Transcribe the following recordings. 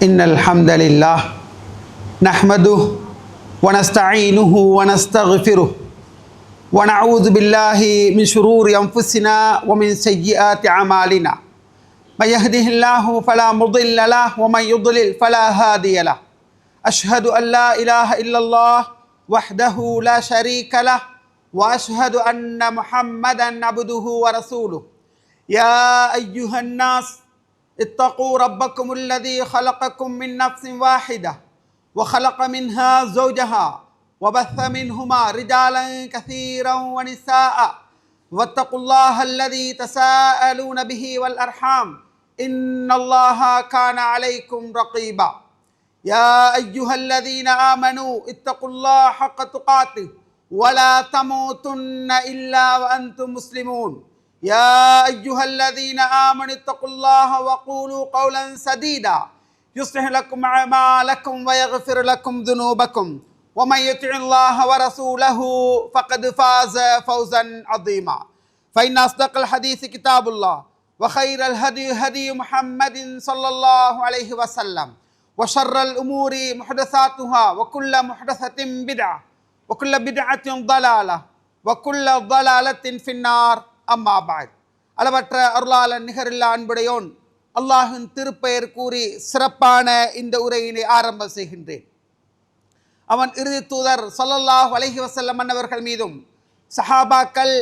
إن الحمد لله نحمده ونستعينه ونستغفره ونعوذ بالله من شرور أنفسنا ومن سيئات أعمالنا من يهده الله فلا مضل له ومن يضلل فلا هادي له أشهد أن لا إله إلا الله وحده لا شريك له وأشهد أن محمدا عبده ورسوله يا أيها الناس اتقوا ربكم الذي خلقكم من نفس واحدة وخلق منها زوجها وبث منهما رجالا كثيرا ونساء واتقوا الله الذي تساءلون به والأرحام إن الله كان عليكم رقيبا يا أيها الذين آمنوا اتقوا الله حق تقاته ولا تموتن إلا وأنتم مسلمون يا أيها الذين آمنوا اتقوا الله وقولوا قولا سديدا يصلح لكم أعمالكم ويغفر لكم ذنوبكم ومن يطع الله ورسوله فقد فاز فوزا عظيما فإن أصدق الحديث كتاب الله وخير الهدي هدي محمد صلى الله عليه وسلم وشر الأمور محدثاتها وكل محدثة بدعة وكل بدعة ضلالة وكل ضلالة في النار அம்மா பாத். அளவற்ற அருளாளன் நிகரில்லா அன்புடையோன் அல்லாஹின் திருப்பெயர் கூறி சிறப்பான இந்த உரையினை ஆரம்ப செய்கின்றேன். அவன் இறுதி தூதர் ஸல்லல்லாஹு அலைஹி வஸல்லம் அன்னவர்கள் மீதும் சஹாபாக்கள்,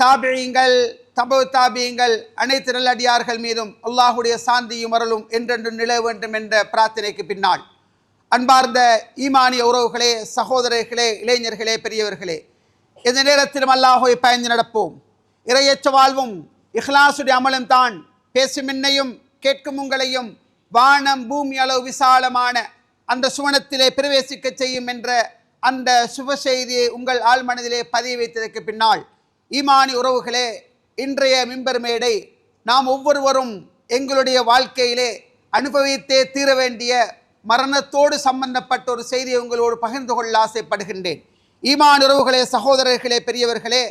தாபிஈங்கள், தபு தாபிஈங்கள் அனைத்து நல்லடியார்கள் மீதும் அல்லாஹுடைய சாந்தியும் அருளும் என்றென்று நிலவ வேண்டும் என்ற பிரார்த்தனைக்கு பின்னால், அன்பார்ந்த ஈமானிய உறவுகளே, சகோதரர்களே, இளைஞர்களே, பெரியவர்களே, இந்த நேரத்திலும் அல்லாஹுவை பயந்து நடப்போம். இறையற்ற வாழ்வும் இஹ்லாசுடைய அமலும் தான் பேசும் என்னையும் கேட்கும் உங்களையும் வானம் பூமி அளவு விசாலமான அந்த சுவனத்திலே பிரவேசிக்க செய்யும் என்ற அந்த சுப செய்தியை உங்கள் ஆழ்மனதிலே பதிய வைத்ததற்கு பின்னால், ஈமானி உறவுகளே, இன்றைய மிம்பர் மேடை நாம் ஒவ்வொருவரும் எங்களுடைய வாழ்க்கையிலே அனுபவித்தே தீர வேண்டிய மரணத்தோடு சம்பந்தப்பட்ட ஒரு செய்தியை உங்களோடு பகிர்ந்து கொள்ள ஆசைப்படுகின்றேன். ஈமான் உறவுகளே, சகோதரர்களே, பெரியவர்களே,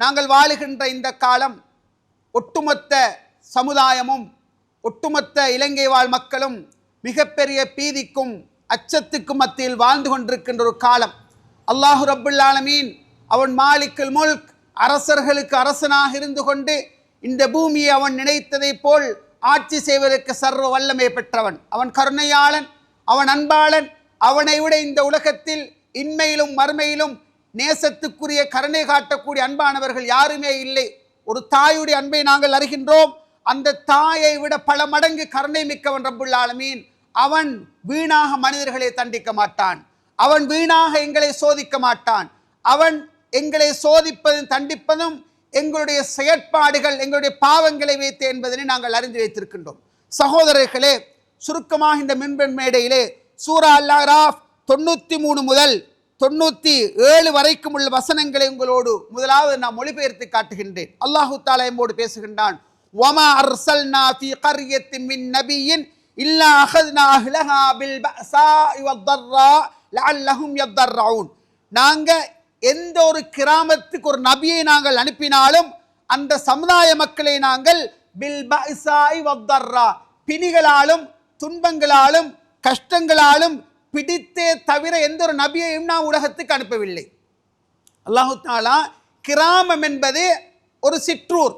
நாங்கள் வாழுகின்ற இந்த காலம் ஒட்டுமொத்த சமுதாயமும் ஒட்டுமொத்த இலங்கை வாழ் மக்களும் மிகப்பெரிய பீதிக்கும் அச்சத்துக்கும் மத்தியில் வாழ்ந்து கொண்டிருக்கின்ற ஒரு காலம். அல்லாஹு ரப்புல் ஆலமீன் அவன் மாலிக்குல் முல்க், அரசர்களுக்கு அரசனாக இருந்து கொண்டு இந்த பூமியை அவன் நினைத்ததை போல் ஆட்சி செய்வதற்கு சர்வ வல்லமை பெற்றவன். அவன் கருணையாளன், அவன் அன்பாளன். அவனை விட இந்த உலகத்தில் இன்மையிலும் மறுமையிலும் நேசத்துக்குரிய கருணை காட்டக்கூடிய அன்பானவர்கள் யாருமே இல்லை. ஒரு தாயுடைய அன்பை நாங்கள் அறிகின்றோம். அந்த தாயை விட பல மடங்கு கருணை மிக்கவன் ரப்புல் ஆலமீன். அவன் வீணாக மனிதர்களை தண்டிக்க மாட்டான். அவன் வீணாக எங்களை சோதிக்க மாட்டான். அவன் எங்களை சோதிப்பதும் தண்டிப்பதும் எங்களுடைய செயற்பாடுகள், எங்களுடைய பாவங்களை வைத்து என்பதனை நாங்கள் அறிந்து வைத்திருக்கின்றோம். சகோதரர்களே, சுருக்கமாக இந்த மின்பெண் மேடையிலே சூரா அல்-அராஃப் 93 முதல் 97 வரைக்கும் உள்ள வசனங்களை உங்களோடு முதலாவது நான் மொழிபெயர்த்து காட்டுகின்றேன். அல்லாஹு தஆலா நம்மோடு பேசுகின்றான். வமா அர்சல்னா ஃபீ கர்யத்தின் மின் நபியின் இல்லா அஹத்னா அஹ்லஹா பில் பஸாஇ வத்-தர்ரா லஅல்லஹும் யதர்ரஊன். நாங்க எந்த ஒரு கிராமத்துக்கு ஒரு நபியை நாங்கள் அனுப்பினாலும் அந்த சமுதாய மக்களை நாங்கள் பில் பஸாஇ வத்-தர்ரா, பிணிகளாலும் துன்பங்களாலும் கஷ்டங்களாலும் பிடித்தே தவிர எந்த ஒரு நபியையும் நாம் உலகத்துக்கு அனுப்பவில்லை. அல்லாஹு தஆலா கிராமம் என்பது ஒரு சிற்றூர்,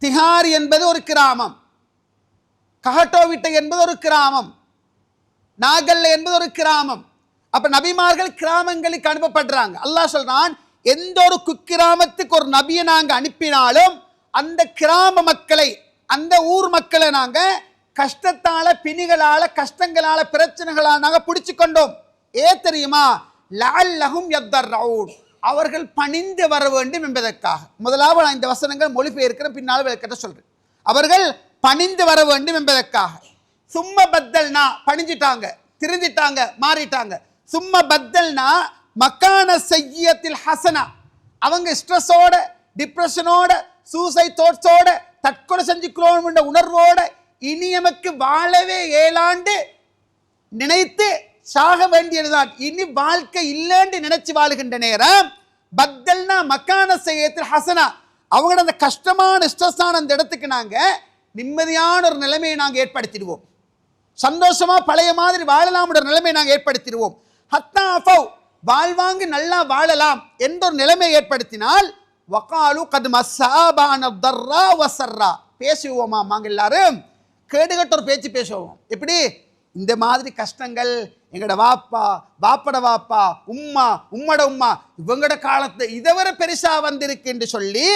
திஹாரி என்பது ஒரு கிராமம், கஹட்டோவிட்டை என்பது ஒரு கிராமம், நாகல்ல என்பது ஒரு கிராமம். அப்ப நபிமார்கள் கிராமங்களுக்கு அனுப்பப்படுறாங்க. அல்லாஹ் சொல்றான், எந்த ஒரு குக்கிராமத்துக்கு ஒரு நபியை நாங்கள் அனுப்பினாலும் அந்த கிராம மக்களை, அந்த ஊர் மக்களை நாங்கள் கஷ்டத்தால, பிணிகளால, கஷ்டங்களால, பிரச்சனைகளால் நாங்கள் பிடிச்சு கொண்டோம். தெரியுமா? லஅல்லஹும் யதர்ரஊன், அவர்கள் பணிந்து வர வேண்டும் என்பதற்காக. முதலாவது நான் இந்த வசனங்கள் மொழிபெயர்க்கிறேன், பின்னால் விளக்கத்தை சொல்றேன். அவர்கள் பணிந்து வர வேண்டும் என்பதற்காக. சும்ம பத்தல்னா, பணிஞ்சிட்டாங்க, திருந்திட்டாங்க, மாறிட்டாங்க. சும்ம பத்தல்னா மக்கான செய்யத்தில் ஹசனா, அவங்க ஸ்ட்ரெஸ்ஸோட, டிப்ரெஷனோட, சூசைட் தாட்ஸோட, தற்கொலை செஞ்சுக்கிறோம் என்ற உணர்வோட இனி எமக்கு வாழவே 7 ஆண்டு நினைத்து சாக வேண்டியதுதான், இனி வாழ்க்கை இல்லைன்னு நினைச்சு வாழுகின்ற நேரம் பத்தல்னா மக்கான செய்யத்தில் ஹசனா, அவங்களோட அந்த கஷ்டமான ஸ்ட்ரெஸ்ஸான அந்த இடத்துக்கு நாங்கள் நிம்மதியான ஒரு நிலைமையை நாங்கள் ஏற்படுத்திடுவோம். சந்தோஷமா பழைய மாதிரி வாழலாம் நிலைமை நாங்கள் ஏற்படுத்திடுவோம். ஹத்தா அஃபவ் வாழ்வாங்கு நல்லா வாழலாம் என்ற ஒரு நிலைமை ஏற்படுத்தினால் வகாலு கத் மஸ்ஸாபான தர்ரா வஸர்ரா பேசுவோமா நாங்க எல்லாரும் கேடுகட்ட ஒரு பேச்சு பேசுவோம். எப்படி இந்த மாதிரி கஷ்டங்கள் எங்கட வாப்பா வாப்பட வாப்பா உம்மா உம்மட உம்மா இவங்கட காலத்தை இதை பெருசா வந்திருக்கு என்று சொல்லி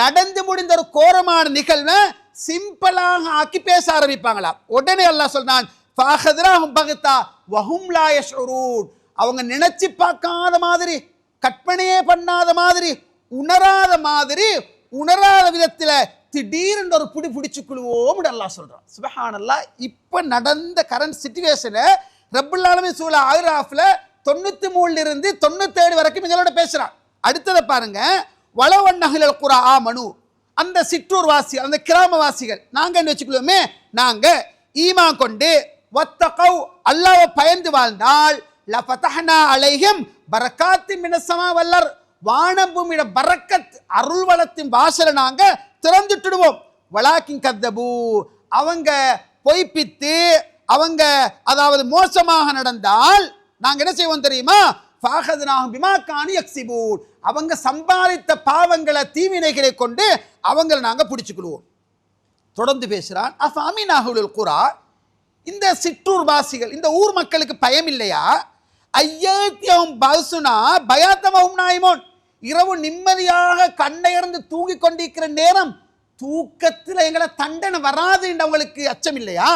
நடந்து முடிந்த ஒரு கோரமான நிகழ்வை சிம்பிளாக ஆக்கி பேச ஆரம்பிப்பாங்களா. உடனே அல்லாஹ் சொல்றான் ஃபஅഖذராஹும் பகதா வஹும் லா யஷ்உரூன். அவங்க நினைச்சு பார்க்காத மாதிரி கற்பனையே பண்ணாத மாதிரி உணராத மாதிரி உணராத விதத்துல திடீர்னு ஒரு புடி பிடிச்சுக்குள்வோம் அல்லாஹ் சொல்றான். சுப்ஹானல்லாஹ். இப்ப நடந்த கரண்ட் சிச்சுவேஷனை ரப்புல் ஆலமீன் சூரா ஆராஃப்ல 93 இருந்து 97 வரைக்கும் எங்களோட பேசுறான். அடுத்ததை பாருங்க. வலவன்னஹில் குரா ஆமனு, அந்த சிற்றூர் வாசி அந்த கிராமவாசிகள் நாங்க என்ன வச்சுக்கலாமே, நாங்க ஈமான் கொண்டு வத்தகவ் அல்லாஹ்வை பயந்து வாழ்ந்தால் லஃபதஹ்னா அலைஹிம் பரக்காத்தின் மினஸ் ஸமா வல் அர்த், வானம் பூமியோட பரக்கத் அருள் வளத்தின் வாசலை நாங்க திறந்துட்டுடுவோம். வலாக்கின் கத்தபு, அவங்க பொய்ப்பித்து அவங்க அதாவது மோசமாக நடந்தால் நாங்க என்ன செய்வோம் தெரியுமா, ஃபஅഖذனாஹும் பிமா கானு யக்ஸிபூன், அவங்க சம்பாதித்த பாவங்களை தீவினைகளை கொண்டு அவங்களை நாங்க பிடிச்சுக்கிடுவோம். தொடர்ந்து பேசுறான். அஃபஅமினஹுல் குரா, இந்த சிற்றூர் வாசிகள் இந்த ஊர் மக்களுக்கு பயம் இல்லையா, ஐயத்தியம் பசுனா பயாத்தமஹும் நாயிமோன், இரவு நிம்மதியாக கண்ணையர்ந்து தூங்கி கொண்டிருக்கிற நேரம் தூக்கத்தில் எங்களை தண்டனை வராது என்று அவங்களுக்கு அச்சம் இல்லையா,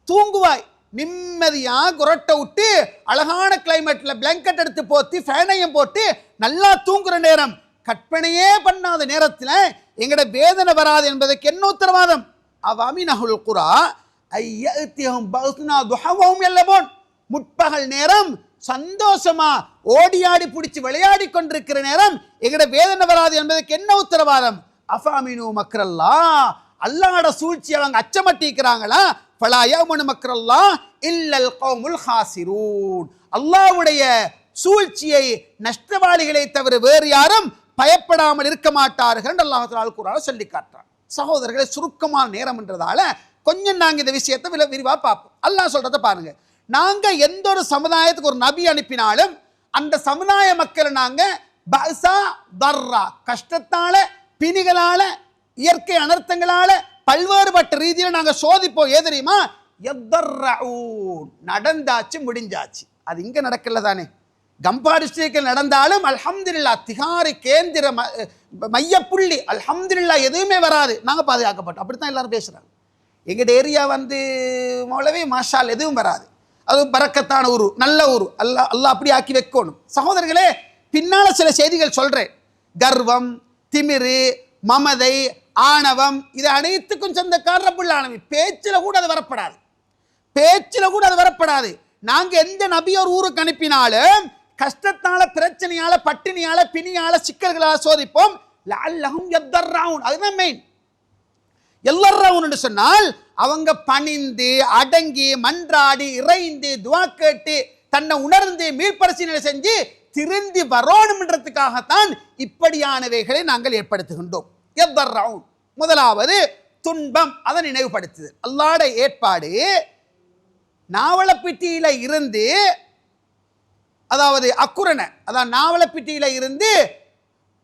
தூங்குவாய் நிம்மதியா குரட்டை விட்டு அழகான கிளைமேட்ல பிளாங்கெட் எடுத்து போத்தி ஃபேனையும் போட்டு நல்லா தூங்குற நேரம், கற்பனையே பண்ணாத நேரத்தில் எங்கட வேதனை வராது என்பதற்கு என்ன உத்தரவாதம். அஃபஅமினஹுல் குரா ஐயத்தியஹும் பஸ்னா துஹவஹும் யல்லபூன், முற்பகல் நேரம் சந்தோஷமா ஓடி ஆடி பிடிச்சி விளையாடி கொண்டிருக்கிற நேரம் எங்கட வேதனை வராது என்பதற்கு என்ன உத்தரவாதம். அஃபஅமினு மக்ரல்லாஹ், அல்லாஹ்வோட சூழ்ச்சி அவங்க அச்சமட்டிக்கிறாங்களா. ஃபலா யஅமனு மக்ரல்லாஹ் இல்லல் கௌமுல் ஹாசிரூன், அல்லாஹ்வுடைய சூழ்ச்சியை நஷ்டவாளிகளை தவிர வேறு யாரும் பயப்படாமல் இருக்க மாட்டார்கள் என்று அல்லாஹ் தஆலா குர்ஆன்ல சொல்லி காட்டுறான். சகோதரர்களே, சுருக்கமான நேரம் என்றதால கொஞ்சம் நாங்கள் இந்த விஷயத்தை விரிவாக பார்ப்போம். அல்லாஹ் சொல்றதை பாருங்க. நாங்க எந்த ஒரு சமுதாயத்துக்கு ஒரு நபி அனுப்பினாலும் அந்த சமுதாய மக்களை நாங்க பஸா தர்ரா, கஷ்டத்தால பிணிகளால இயற்கை அனர்த்தங்களால பல்வேறுபட்ட ரீதியில் நாங்க சோதிப்போம். ஏ தெரியுமா, நடந்தாச்சு முடிஞ்சாச்சு. அது இங்க நடக்கல தானே. கம்பா டிஸ்ட்ரிக்டில் நடந்தாலும் அல்ஹம்துலில்லாஹ் திகாரி கேந்திர மையப்புள்ளி அல்ஹம்துலில்லாஹ் எதுவுமே வராது, நாங்க பாதுகாக்கப்பட்டோம். அப்படித்தான் எல்லாரும் பேசுறாங்க. எங்கட ஏரியா மௌலவி மாஷால் எதுவும் வராது, அது பரக்கத்தான ஊரு, நல்ல ஊரு. அல்லாஹ் அப்படி ஆக்கி வைக்கணும். சகோதரர்களே, பின்னால சில செய்திகள் சொல்றேன். கர்வம், திமிரு, மமதை, ஆணவம், இது அனைத்துக்கும் சொந்தக்காரர் ரப்புல் ஆலமீன். பேச்சில கூட அது வரப்படாது, பேச்சில கூட அது வரப்படாது. நாங்க எந்த நபி ஒரு ஊருக்கு அனுப்பினாலும் கஷ்டத்தால பிரச்சனையால பட்டினியால பிணியால சிக்கல்களால சோதிப்போம். லஅல்லஹும் யதர்ரவுன், அதுதான் மெயின். எல்லாரும் என்று சொன்னால் அவங்க பணிந்து அடங்கி மன்றாடி இறைந்து துவா கேட்டு தன்னை உணர்ந்து மீள்பரிசீலனை செஞ்சு திருந்தி வரணும்ன்றதுக்காகத்தான் இப்படியானவைகளை நாங்கள் ஏற்படுத்துகின்றோம். யதர்ரவுன், முதலாவது துன்பம், அதை நினைவுபடுத்துது. அல்லாஹ்வுட ஏற்பாடு நாவலப்பிட்டியில இருந்து, அதாவது அக்குரணை, அதாவது நாவலப்பிட்டியில இருந்து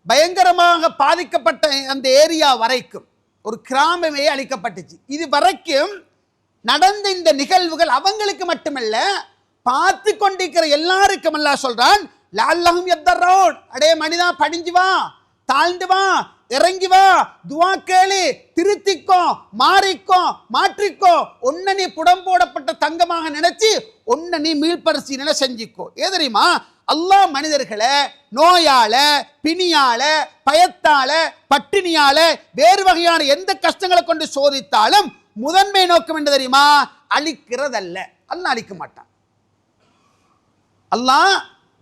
பயங்கரமாக பாதிக்கப்பட்ட அந்த ஏரியா வரைக்கும் ஒரு கிராமமே அளிக்கப்பட்டுச்சு. இது வரைக்கும் நடந்த இந்த நிகழ்வுகள் அவங்களுக்கு மட்டுமல்ல, பார்த்து கொண்டிருக்கிற எல்லாருக்கும் அல்லாஹ் சொல்றான் லஅல்லஹும் யதர்ரவுன், அடே மனிதா பணிஞ்சு வா, தாழ்ந்து வா, இறங்கி வா, துவா கேளு, திருத்திக்கோ, மாறிக்கோ, மாற்றிக்கோ, ஒன்ன நீ புடம் போடப்பட்ட தங்கமாக நினைச்சு ஒன்ன நீ மீள்பரிசீலனை செஞ்சிக்கோ. ஏ தெரியுமா, அல்லாஹ் மனிதர்களை நோயால பிணியால பயத்தால பட்டினியால வேறு வகையான எந்த கஷ்டங்களை கொண்டு சோதித்தாலும் முதன்மை நோக்கம் என்று தெரியுமா, அழிக்கிறதல்ல. அல்லாஹ் அழிக்க மாட்டான். அல்லாஹ்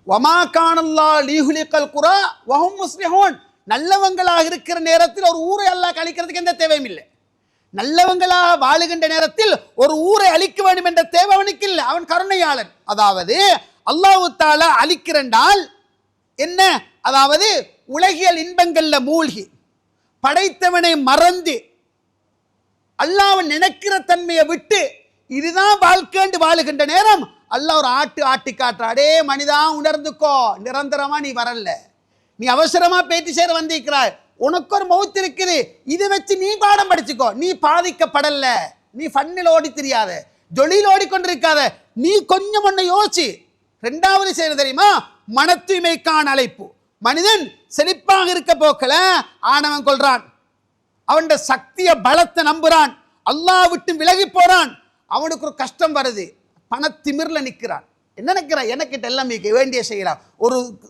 வமா கானல்லாஹ் லியுஹ்லிகல் குரா வஹும் முஸ்லிஹூன், நல்லவங்களாக இருக்கிற நேரத்தில் ஒரு ஊரை அல்லாஹ் அழிக்கிறதுக்கு எந்த தேவையும் இல்லை. நல்லவங்களாக வாழுகின்ற நேரத்தில் ஒரு ஊரை அழிக்க வேண்டும் என்ற தேவை அவனுக்கு இல்லை. அவன் கருணையாளன். அதாவது அல்லாஹ் தஆலா அழிக்கிறண்டால் என்ன, அதாவது உலகியல் இன்பங்கள்ல மூழ்கி படைத்தவனை மறந்து அல்லாஹ் நினைக்கிற தன்மையை விட்டு இதுதான் வாழ்க்கைண்டு வாழுகின்ற நேரம் அல்லாஹ் ஒரு ஆட்டி காட்டுறா, அடே மனிதா உணர்ந்துக்கோ, நிரந்தரமா நீ வரல, நீ அவசரமா பேட்டி சேர வந்திருக்கிறாய், உனக்கு ஒரு மௌத் இருக்குது, இதை வச்சு நீ பாடம் படிச்சுக்கோ, நீ பாதிக்கப்படல, நீ ஃபன்னில் ஓடி தெரியாத, ஜொலியில் ஓடிக்கொண்டிருக்காத, நீ கொஞ்சம் ஒன்று யோசி. ரெண்டாவது செய்யறது தெரியுமா, மன தூய்மைக்கான அழைப்பு. மனிதன் செழிப்பாக இருக்க போக்கல ஆணவன் கொள்றான், அவன் சக்திய பலத்தை நம்புறான், அல்லாஹ் விட்டு விலகி போறான், அவனுக்கு ஒரு கஷ்டம் வருது, பணத்திமிர்ல நிற்கிறான். என்ன நிற்கிறான், எனக்கிட்ட எல்லாம் வேண்டிய செய்யலாம்,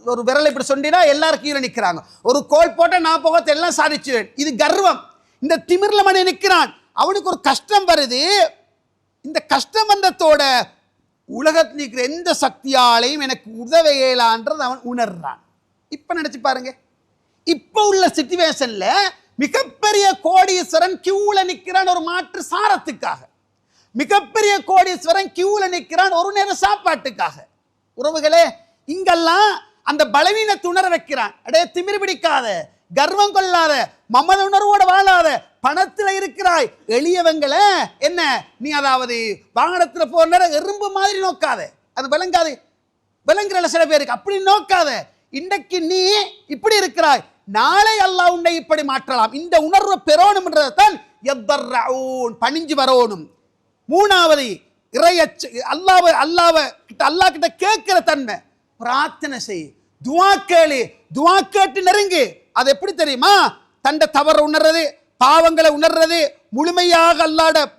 ஒரு விரலை இப்படி சொன்னா எல்லாரும் கீழே நிற்கிறாங்க, ஒரு கோல் போட்ட நான் போகத்தை எல்லாம் சாதிச்சுவேன், இது கர்வம். இந்த திமிர்ல மனிதன் நிற்கிறான், அவனுக்கு ஒரு கஷ்டம் வருது. இந்த கஷ்டம் வந்ததோட உலகத்தில் இருக்கிற எந்த சக்தியாலையும் எனக்கு உதவ இயலான்றது அவன் உணர்றான். இப்ப நினைச்சு பாருங்க, இப்ப உள்ள சிச்சுவேஷன்ல மிகப்பெரிய கோடீஸ்வரன் கியூல நிற்கிறான் ஒரு மாற்று சாரத்துக்காக, மிகப்பெரிய கோடீஸ்வரன் கியூல நிற்கிறான் ஒரு நேரம் சாப்பாட்டுக்காக. உறவுகளே, இங்கெல்லாம் அந்த பலவீனத்தை உணர வைக்கிறான். அடே திமிர் பிடிக்காத, கர்வம் கொள்ளாத, மமத உணர்வோட வாழாத, பணத்தில் இருக்கிறாய், எளியவங்களை என்ன நீ அதாவது வாகனத்தில் போற நேரம் எறும்பு மாதிரி நோக்காத, அது விளங்காது, விளங்குற சில பேருக்கு அப்படி நோக்காத. இன்றைக்கு நீ இப்படி இருக்கிறாய், நாளை அல்லாஹ் உன்னை இப்படி மாற்றலாம். இந்த உணர்வை பெறணும் என்றதான் பணிஞ்சு வரணும். மூணாவது இறையச்ச, அல்லாஹ் கிட்ட கேட்கிற தன்மை, பிரார்த்தனை செய், துவா கேளு, துவா கேட்டு நெருங்கு. அது எப்படி தெரியுமா, தண்ட தவறு உணர்றது, பாவங்களை உணர்றது, முழுமையாக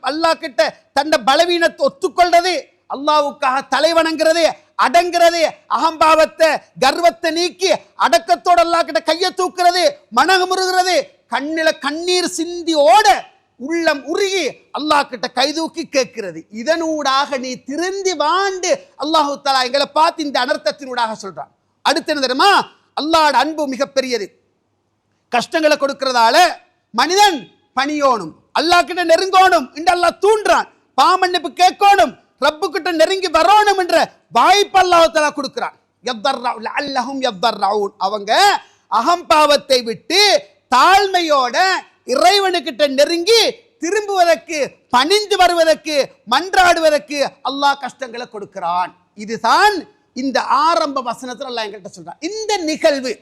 அல்லாஹ் கிட்ட தண்ட பலவீனத்தை ஒத்துக்கொள்றது, அல்லாஹ்வுக்காக தலை வணங்குறது, அடங்கிறது, அகம்பாவத்தை கர்வத்தை நீக்கி அடக்கத்தோடு அல்லாஹ் கிட்ட கையை தூக்குறது, மனமுருகிறது, கண்ணில கண்ணீர் சிந்தி ஓட உள்ளம் உருகி அல்லாஹ் கிட்ட கைதூக்கி கேட்கிறது. இதனூடாக நீ திருந்தி வாண்டு அல்லாஹு தஆலா எங்களை பார்த்து இந்த அனர்த்தத்தினூடாக சொல்றான். அடுத்து என்ன தெரியுமா, அல்லாஹ்வோட அன்பு மிகப்பெரியது. கஷ்டங்களை கொடுக்கிறதால மனிதன் பணியோனும், அல்லாஹ் கிட்ட நெருங்கோனும் என்று அல்லாஹ் தூண்டுறான். பாமன்னிப்பு கேட்கணும், ரப்பு கிட்ட நெருங்கி வரணும் என்ற வாய்ப்பு அல்லாஹ் தஆலா கொடுக்கிறான். அவங்க அகம்பாவத்தை விட்டு தாழ்மையோட இறைவனுக்கிட்ட நெருங்கி திரும்புவதற்கு, பணிந்து வருவதற்கு, மன்றாடுவதற்கு அல்லாஹ் கஷ்டங்களை கொடுக்கிறான். இதுதான் இந்த ஆரம்ப வசனத்தில் அல்லாஹ் என்கிட்ட சொல்றான். இந்த நிகழ்வு,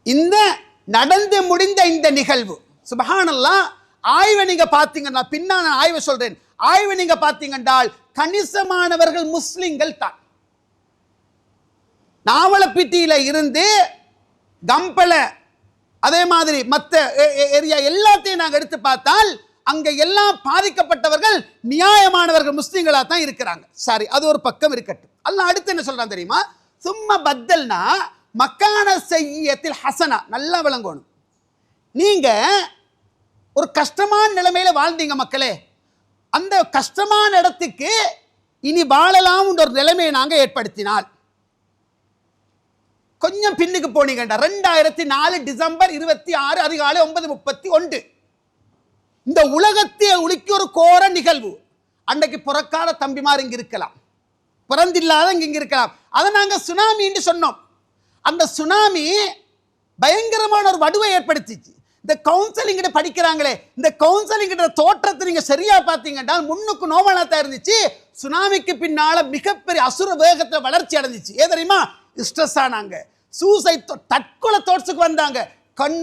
இந்த நடந்து முடிந்த இந்த நிகழ்வு, சுப்ஹானல்லாஹ், ஆய்வை நீங்க பார்த்தீங்கன்னா, பின்னா நான் ஆய்வை சொல்றேன், ஆய்வை நீங்க பார்த்தீங்கன்றால் கணிசமானவர்கள் முஸ்லிம்கள் தான். நாவலப்பிட்டியில இருந்து கம்பள, அதே மாதிரி மற்ற ஏரியா எல்லாத்தையும் நாங்கள் எடுத்து பார்த்தால் அங்க எல்லாம் பாதிக்கப்பட்டவர்கள் நியாயமானவர்கள் முஸ்லிம்களா தான் இருக்கிறாங்க. சரி, அது ஒரு பக்கம் இருக்கட்டும். அல்லாஹ் அடுத்து என்ன சொல்றான் தெரியுமா, சும்மா பத்தல்னா மக்கான செய்யத்தில் ஹசனா. நல்லா விளங்கணும், நீங்க ஒரு கஷ்டமான நிலைமையில வாழ்ந்தீங்க மக்களே, அந்த கஷ்டமான இடத்துக்கு இனி வாழலாம் ஒரு நிலைமையை நாங்க ஏற்படுத்தினால், கொஞ்சம் பின்னுக்கு போனீங்கடா, 2004 டிசம்பர் 26 அதிகாலை 9:31 இந்த உலகத்தை உலுக்கி ஒரு கோர நிகழ்வு. அன்றைக்கு பிறக்காத தம்பிமார் இங்க இருக்கலாம், பிறந்தில்லாத இங்க இருக்கலாம். அதை நாங்க சுனாமி என்று சொன்னோம். அந்த சுனாமி பயங்கரமான ஒரு வடுவை ஏற்படுத்திச்சு. இந்த கவுன்சிலிங் படிக்கிறாங்களே, இந்த கவுன்சிலிங் தோற்றத்தை நீங்க சரியா பார்த்தீங்கன்னா முன்னுக்கு நோமலாத்தான் இருந்துச்சு. சுனாமிக்கு பின்னால மிகப்பெரிய அசுர வேகத்தை வளர்ச்சி அடைஞ்சிச்சு. ஏன் தெரியுமா, ஸ்ட்ரெஸ் ஆனாங்க, சூசைட் தற்கொலை தோற்றத்துக்கு வந்தாங்க. கண்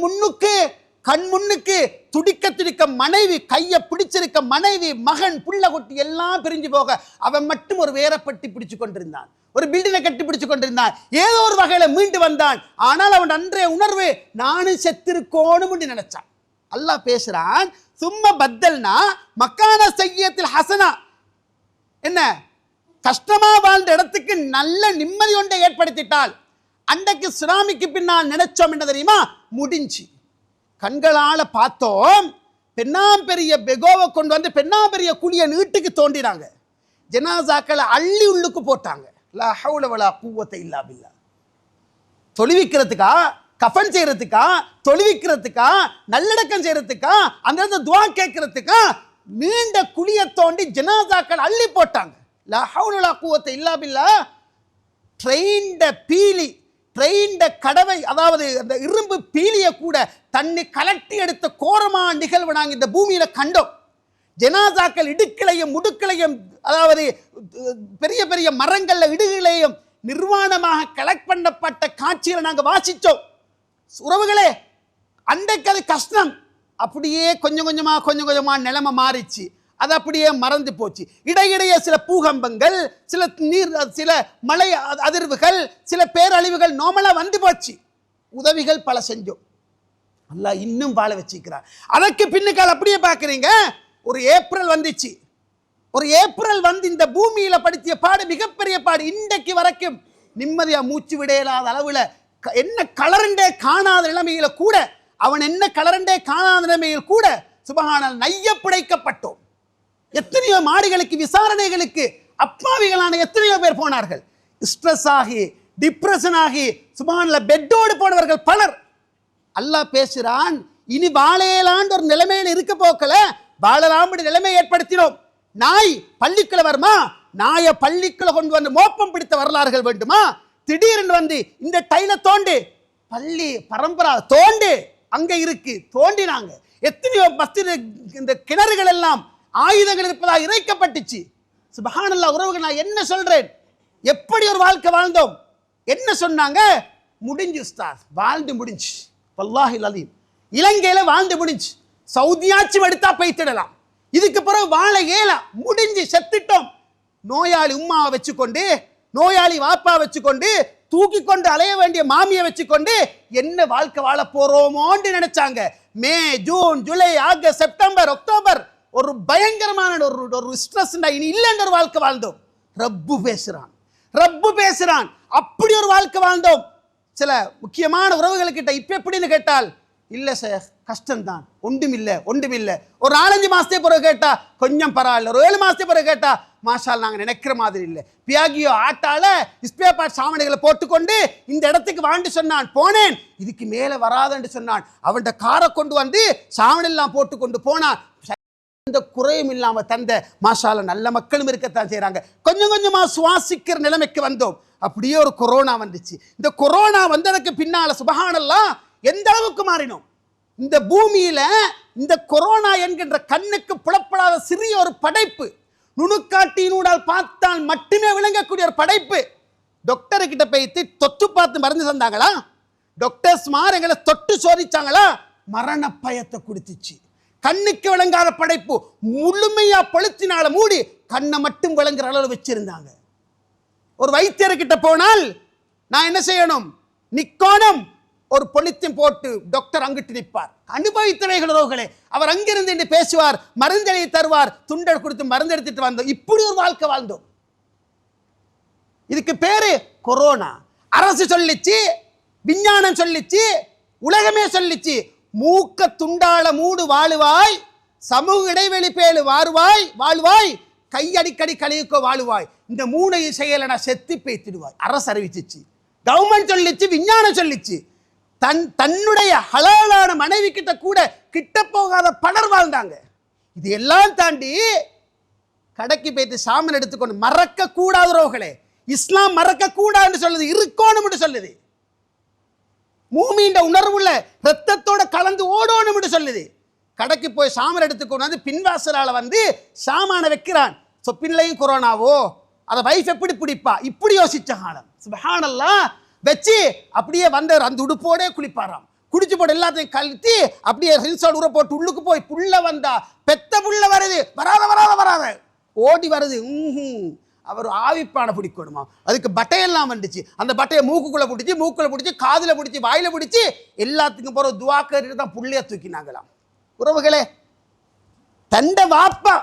முன்னுக்கு துடிக்க மனைவி, கையை பிடிச்சிருக்க மனைவி, மகன், புள்ள குட்டி எல்லாம் பிரிஞ்சு போக அவன் மட்டும் ஒரு வேரப்பட்டி பிடிச்சு கொண்டிருந்தான், ஒரு பில்டிங்கை கட்டி பிடிச்சு கொண்டிருந்தான். ஏதோ ஒரு வகையில மீண்டு வந்தான். ஆனால் அவன் அன்றைய உணர்வு நானும் செத்திருக்கோணும் நினைச்சான். அல்லாஹ் பேசுறான், சும்மா பத்தல்னா மக்கான செய்யத்தில் ஹசனா. என்ன, கஷ்டமா வாழ்ந்த இடத்துக்கு நல்ல நிம்மதி ஒன்றை ஏற்படுத்திட்டால், அன்றைக்கு சுனாமிக்கு பின்னால் நினைச்சோம் என்ன தெரியுமா, முடிஞ்சு. கண்களால பார்த்தோம், பெரிய பெகோவை கொண்டு வந்து பெரிய குழிய நீட்டுக்கு தோண்டினாங்க, ஜனாசாக்களை அள்ளி உள்ளுக்கு போட்டாங்க. லா ஹவுல வலா குவத்த இல்லா பில்லாஹ். தொழுவிக்கிறதுக்கா, கஃன் செய்யறதுக்கா, தொழுவிக்கிறதுக்கா, நல்லடக்கம் செய்யறதுக்கா, அந்த இடத்துல துவா கேட்கறதுக்கா நீண்ட குழிய தோண்டி ஜனாசாக்கள் அள்ளி போட்டாங்க. லா ஹவுல வலா குவத்த இல்லா பில்லாஹ். ட்ரெயின்ட பீலி, ட்ரெயின்ட கடவை, அதாவது அந்த இரும்பு பீலியை கூட தண்ணி கலட்டி எடுத்த கோரமான நிகழ்வு நாங்கள் இந்த பூமியில கண்டோம். ஜனாசாக்கள் இடுக்களையும் முடுக்களையும், அதாவது பெரிய பெரிய மரங்கள்ல இடுகளையும் நிர்வாணமாக கலெக்ட் பண்ணப்பட்ட காட்சிகளை நாங்கள் வாசித்தோம். உறவுகளே, அன்றைக்கு அது கஷ்டம். அப்படியே கொஞ்சம் கொஞ்சமா நிலைமை மாறிச்சு. அது அப்படியே மறந்து போச்சு. இடையிடையே சில பூகம்பங்கள், சில மழை அதிர்வுகள், சில பேரழிவுகள் நோமலா வந்து போச்சு. உதவிகள் பல செஞ்சோம். அல்லாஹ் இன்னும் வாழ வச்சிருக்கிறார். அதற்கு பின்னுக்கால் அப்படியே பார்க்குறீங்க, ஒரு ஏப்ரல் வந்துச்சு. ஒரு ஏப்ரல் வந்து இந்த பூமியில படுத்திய பாடு மிகப்பெரிய பாடு. இன்றைக்கு வரைக்கும் நிம்மதியா மூச்சு விடையில்லாத அளவுல என்ன கலரண்டே காணாத நிலைமையில கூட, அவன் என்ன கலரண்டே காணாத நிலைமையில் கூட சுபஹானல்லாஹ் நையப்படைக்கப்பட்டோம். எத்தனையோ மாடுகளுக்கு விசாரணைகளுக்கு அப்பாவிகளான எத்தனையோ பேர் போனார்கள். ஸ்ட்ரெஸ் ஆகி டிப்ரெஷன் ஆகி சுபஹானல்லாஹ் பெட்டோடு போனவர்கள் பலர். அல்லாஹ் பேசுறான், இனி வாழையலாண்டு ஒரு நிலைமையில் இருக்க போக்கல, வாழலாம்படி நிலைமை ஏற்படுத்தினோம். நாய் பள்ளிக்குள்ள வருமா? நாயை பள்ளிக்குள்ள கொண்டு வந்து மோப்பம் பிடித்த வரலாறுகள் வேண்டுமா? திடீர்னு வந்து இந்த டைல தோண்டு, பள்ளி பரம்பரா தோண்டு, அங்க இருக்கு தோண்டினாங்க. எத்தனையோ இந்த கிணறுகள் எல்லாம் ஆயுதங்கள் இருப்பதாக இறைக்கப்பட்டுச்சு. சுப்ஹானல்லாஹ். உறவுகள், நான் என்ன சொல்றேன், எப்படி ஒரு வாழ்க்கை வாழ்ந்தோம்? என்ன சொன்னாங்க? முடிஞ்சு உஸ்தாத், வாழ்ந்து முடிஞ்சு. வல்லாஹில் அலீம், இலங்கையில வாழ்ந்து முடிஞ்சு. சவுதியாச்சும் எடுத்தா பைத்திடலாம், இதுக்கு பிறகு வாழ ஏலா, முடிஞ்சு, செத்துட்டோம். நோயாளி உம்மாவை வச்சுக்கொண்டு, நோயாளி வாப்பா வச்சுக்கொண்டு, தூக்கி கொண்டு அலைய வேண்டிய மாமியை வச்சுக்கொண்டு என்ன வாழ்க்கை வாழ போறோமோன்னு நினைச்சாங்க. May, June, July, August, September, October ஒரு பயங்கரமான ஒரு ஸ்ட்ரெஸ். இனி இல்லைன்ற ஒரு வாழ்க்கை வாழ்ந்தோம். ரப்பு பேசுறான். அப்படி ஒரு வாழ்க்கை வாழ்ந்தோம். சில முக்கியமான உறவுகளுக்கிட்ட இப்ப எப்படின்னு கேட்டால், இல்ல சார் கஷ்டம்தான், ஒன்றுமில்லை. ஒரு 4-5 மாசத்துக்கு பிறகு கேட்டா கொஞ்சம் பரவாயில்ல, ஒரு 7 மாசத்துக்கு பிறகு கேட்டா மாஷால் நாங்கள் நினைக்கிற மாதிரி இல்லை. பியாகியோ ஆட்டால ஸ்பேபாட் சாமான்களை போட்டுக்கொண்டு இந்த இடத்துக்கு வாண்டு சொன்னான், போனேன், இதுக்கு மேலே வராதுன்னு சொன்னான். அவன் காரை கொண்டு வந்து சாமானெல்லாம் போட்டு கொண்டு போனான். எந்த குறையும் இல்லாம தந்த மாஷால நல்ல மக்களும் இருக்கத்தான் செய்யறாங்க. கொஞ்சமா சுவாசிக்கிற நிலைமைக்கு வந்தோம். அப்படியே ஒரு கொரோனா வந்துச்சு. இந்த கொரோனா வந்ததுக்கு பின்னால சுபஹானல்லாஹ் எந்த அளவுக்கு மாறினோம். இந்த பூமியில இந்த கொரோனா என்கின்ற கண்ணுக்கு புலப்படாத சிறிய ஒரு படைப்பு, நுணுக்காட்டியினூடால் பார்த்தால் மட்டுமே விளங்கக்கூடிய ஒரு படைப்பு. டாக்டர் கிட்ட போயிட்டு தொட்டு பார்த்து மருந்து தந்தாங்களா? டாக்டர்ஸ் மார் எங்களை தொட்டு சோதிச்சாங்களா? மரண பயத்தை கொடுத்துச்சு. கண்ணுக்கு விளங்காத படைப்பு முழுமையா பழுத்தினால மூடி கண்ணை மட்டும் விளங்குற அளவு வச்சிருந்தாங்க. ஒரு வைத்தியர்கிட்ட போனால் நான் என்ன செய்யணும்? நிக்கோணம், ஒரு பொலித்தீன் போட்டு டாக்டர் அங்கிட்டு நிற்பார். அனுபவித்தவைகளே, அவர் அங்கிருந்து பேசுவார், மருந்தெழுதி தருவார், துண்டல் கொடுத்து மருந்து எடுத்துட்டு வந்தோம். இப்படி ஒரு வாழ்க்கை வாழ்ந்தோம். இதுக்கு பேரு கொரோனா. அரசு சொல்லிச்சு, விஞ்ஞானம் சொல்லிச்சு, உலகமே சொல்லிச்சு, மூக்க துண்டாள மூடு வாழுவாய், சமூக இடைவெளி பேலு வாழ்வாய், கையடிக்கடி கழிவுக்கோ வாழுவாய். இந்த 3 செயலை செத்து பேத்திடுவாய். அரசு அறிவிச்சிச்சு, கவர்மெண்ட் சொல்லிச்சு, விஞ்ஞானம் சொல்லிச்சு. தன்னுடைய ஹலாலான மனைவி கிட்ட கூட கிட்ட போகாத பலர் வாழ்ந்தாங்க. இது எல்லாம் தாண்டி கடைக்கு போயிட்டு சாமன் எடுத்துக்கொண்டு மறக்க கூடாதுறவர்களே, இஸ்லாம் மறக்க கூடாதுன்னு சொல்லுது, இருக்கணும் சொல்லுது. மூமியின் உணர்வுள்ள ரத்தத்தோட கலந்து ஓடணும் சொல்லுது. கடைக்கு போய் சாமன் எடுத்துக்கொண்டு வந்து பின்வாசலால வந்து சாமான வைக்கிறான். சொப்பின்லையும் கொரோனாவோ, அதை வைஃப் எப்படி பிடிப்பா? இப்படி யோசிச்ச காலம். சுப்ஹானல்லாஹ். வச்சு அப்படியே வந்தவர் அந்த உடுப்போடே குளிப்பாராம். குடிச்சு போட்டு எல்லாத்தையும் கழுத்தி அப்படியே ரின்ஸோட ஊற போட்டு உள்ளுக்கு போய் புள்ள வந்தா, பெத்த புள்ள வருது, வராத ஓடி வருது. அவர் ஆவிப்பானை பிடிக்கணுமா? அதுக்கு பட்டையெல்லாம் வந்துச்சு. அந்த பட்டையை மூக்குள்ள பிடிச்சி காதுல பிடிச்சி வாயில பிடிச்சி எல்லாத்துக்கும் போற துவாக்கறிட்டு தான் புள்ளைய தூக்கினாங்களாம். உறவுகளே, தண்ட வாப்பா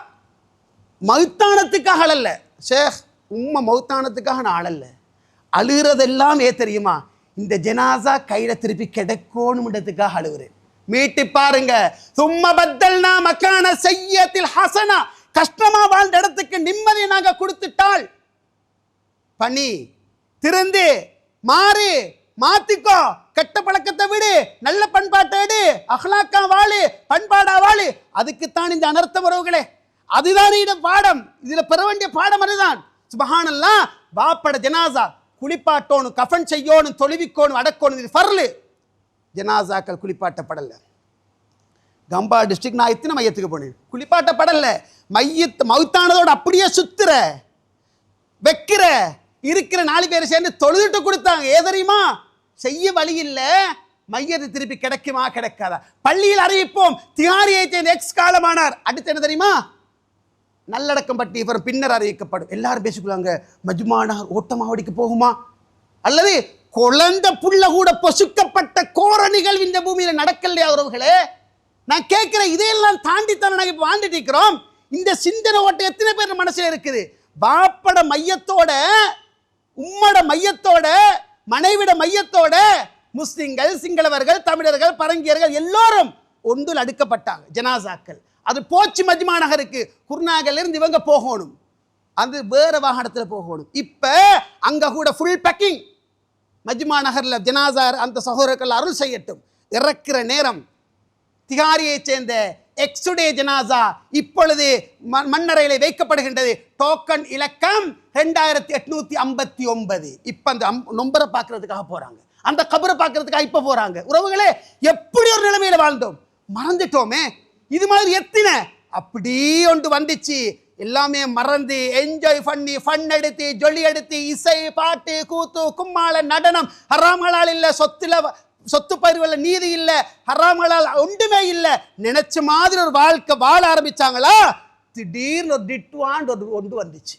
மௌத்தானத்துக்காக அல்ல, ஷேக் உம்மா மௌத்தானத்துக்காக நான் ஆளல்ல. அழுகிறதெல்லாம் தெரியுமா? இந்த ஜனாசா கையில திருப்பி கிடைக்கணும்ன்றதுக்காக அழுகிறேன். மீட்டி பாருங்க. சும்மா பத்தல்னா மக்கான சய்யத்தில் ஹசனா, கஷ்டமா வாழ்ந்த இடத்துக்கு நிம்மதியை நாங்க கொடுத்துட்டால், பணி திருந்து மாத்திக்கோ, கெட்ட பழக்கத்தை விடு, நல்ல பண்பாட்டை எடு, அஹ்லாக்கா வாழு, பண்பாடா வாழு. அதுக்குத்தான் இந்த அனர்த்த உறவுகளே. அதுதான் இந்த பாடம். இதுல பெற வேண்டிய பாடம் அதுதான். சுப்ஹானல்லாஹ். பாப்பட ஜனாசா குளிப்பாட்டோணும், கஃன் செய்யோணும், தொழுவிக்கோணும், அடக்கோணும். இது ஃபர்லு. ஜனாசாக்கள் குளிப்பாட்டப்படல. கம்பா டிஸ்ட்ரிக்ட் நான் எத்தனை மையத்துக்கு போனேன், குளிப்பாட்டப்படல, மவுத்தானதோடு அப்படியே சுத்துற வைக்கிற இருக்கிற 4 பேர் சேர்ந்து தொழுதுட்டு கொடுத்தாங்க. தெரியுமா, செய்ய வழி இல்லை, மையத்தை திருப்பி கிடைக்குமா கிடைக்காதா. பள்ளியில் அறிவிப்போம், திகாரியை சேர்ந்த எக்ஸ் காலமானார். அடுத்து என்ன தெரியுமா, நல்லடக்கம் பற்றி பின்னர் அறிவிக்கப்படும். எல்லாரும் பேசிக்கொள்ளாங்க, மஜ்மானார் ஓட்டமாவடிக்கு போகுமா, அல்லது குழந்தை புள்ள கூட பொசுக்கப்பட்ட கோர நிகழ்வு இந்த பூமியில நடக்கலையா உறவுகளே? நான் கேட்கிறேன், இதையெல்லாம் தாண்டித்தான் நாங்கள் இப்போ வாழ்ந்துட்டு இருக்கிறோம். இந்த சிந்தனை ஓட்டம் எத்தனை பேர் மனசுல இருக்குது? பாப்பட மையத்தோட, உம்மட மையத்தோட, மனைவிட மையத்தோட முஸ்லிம்கள், சிங்களவர்கள், தமிழர்கள், பரங்கியர்கள் எல்லோரும் ஒன்றில் அடுக்கப்பட்டாங்க ஜனாசாக்கள். அது போச்சு மஜ்மா நகருக்கு. குர்நாகல்ல இருந்து இவங்க போகணும், அது வேற வாகனத்தில் போகணும். இப்ப அங்க கூட ஃபுல் பேக்கிங். மஜ்மா நகர்ல ஜனாசா அந்த சகோதரர்கள் அருள் செய்யட்டும். இறக்கிற நேரம் திகாரியை சேர்ந்த எக்ஸுடைய ஜனாசா இப்பொழுது மண்ணறையிலே வைக்கப்படுகின்றது. டோக்கன் இலக்கம் 2859. இப்ப அந்த நம்பரை பார்க்கறதுக்காக போறாங்க, அந்த கபரை பார்க்கறதுக்காக இப்ப போறாங்க. உறவுகளே, எப்படி ஒரு நிலைமையில வாழ்ந்தோம், மறந்துட்டோமே. இது மாதிரி எத்தனை அப்படி ஒன்று வந்துச்சு, எல்லாமே மறந்து என்ஜாய் பண்ணி ஃபன் எடுத்து ஜொலி எடுத்து இசை பாட்டு கூத்து கும்மாள நடனம், ஹராமலால் இல்லை, சொத்து பயிர்வல்ல நீதி இல்லை, ஹராமலால் ஒன்றுமே இல்லை, நினைச்ச மாதிரி ஒரு வாழ்க்கை வாழ ஆரம்பிச்சாங்களா, திடீர்னு ஒரு டிட்வான் ஒன்று வந்துச்சு,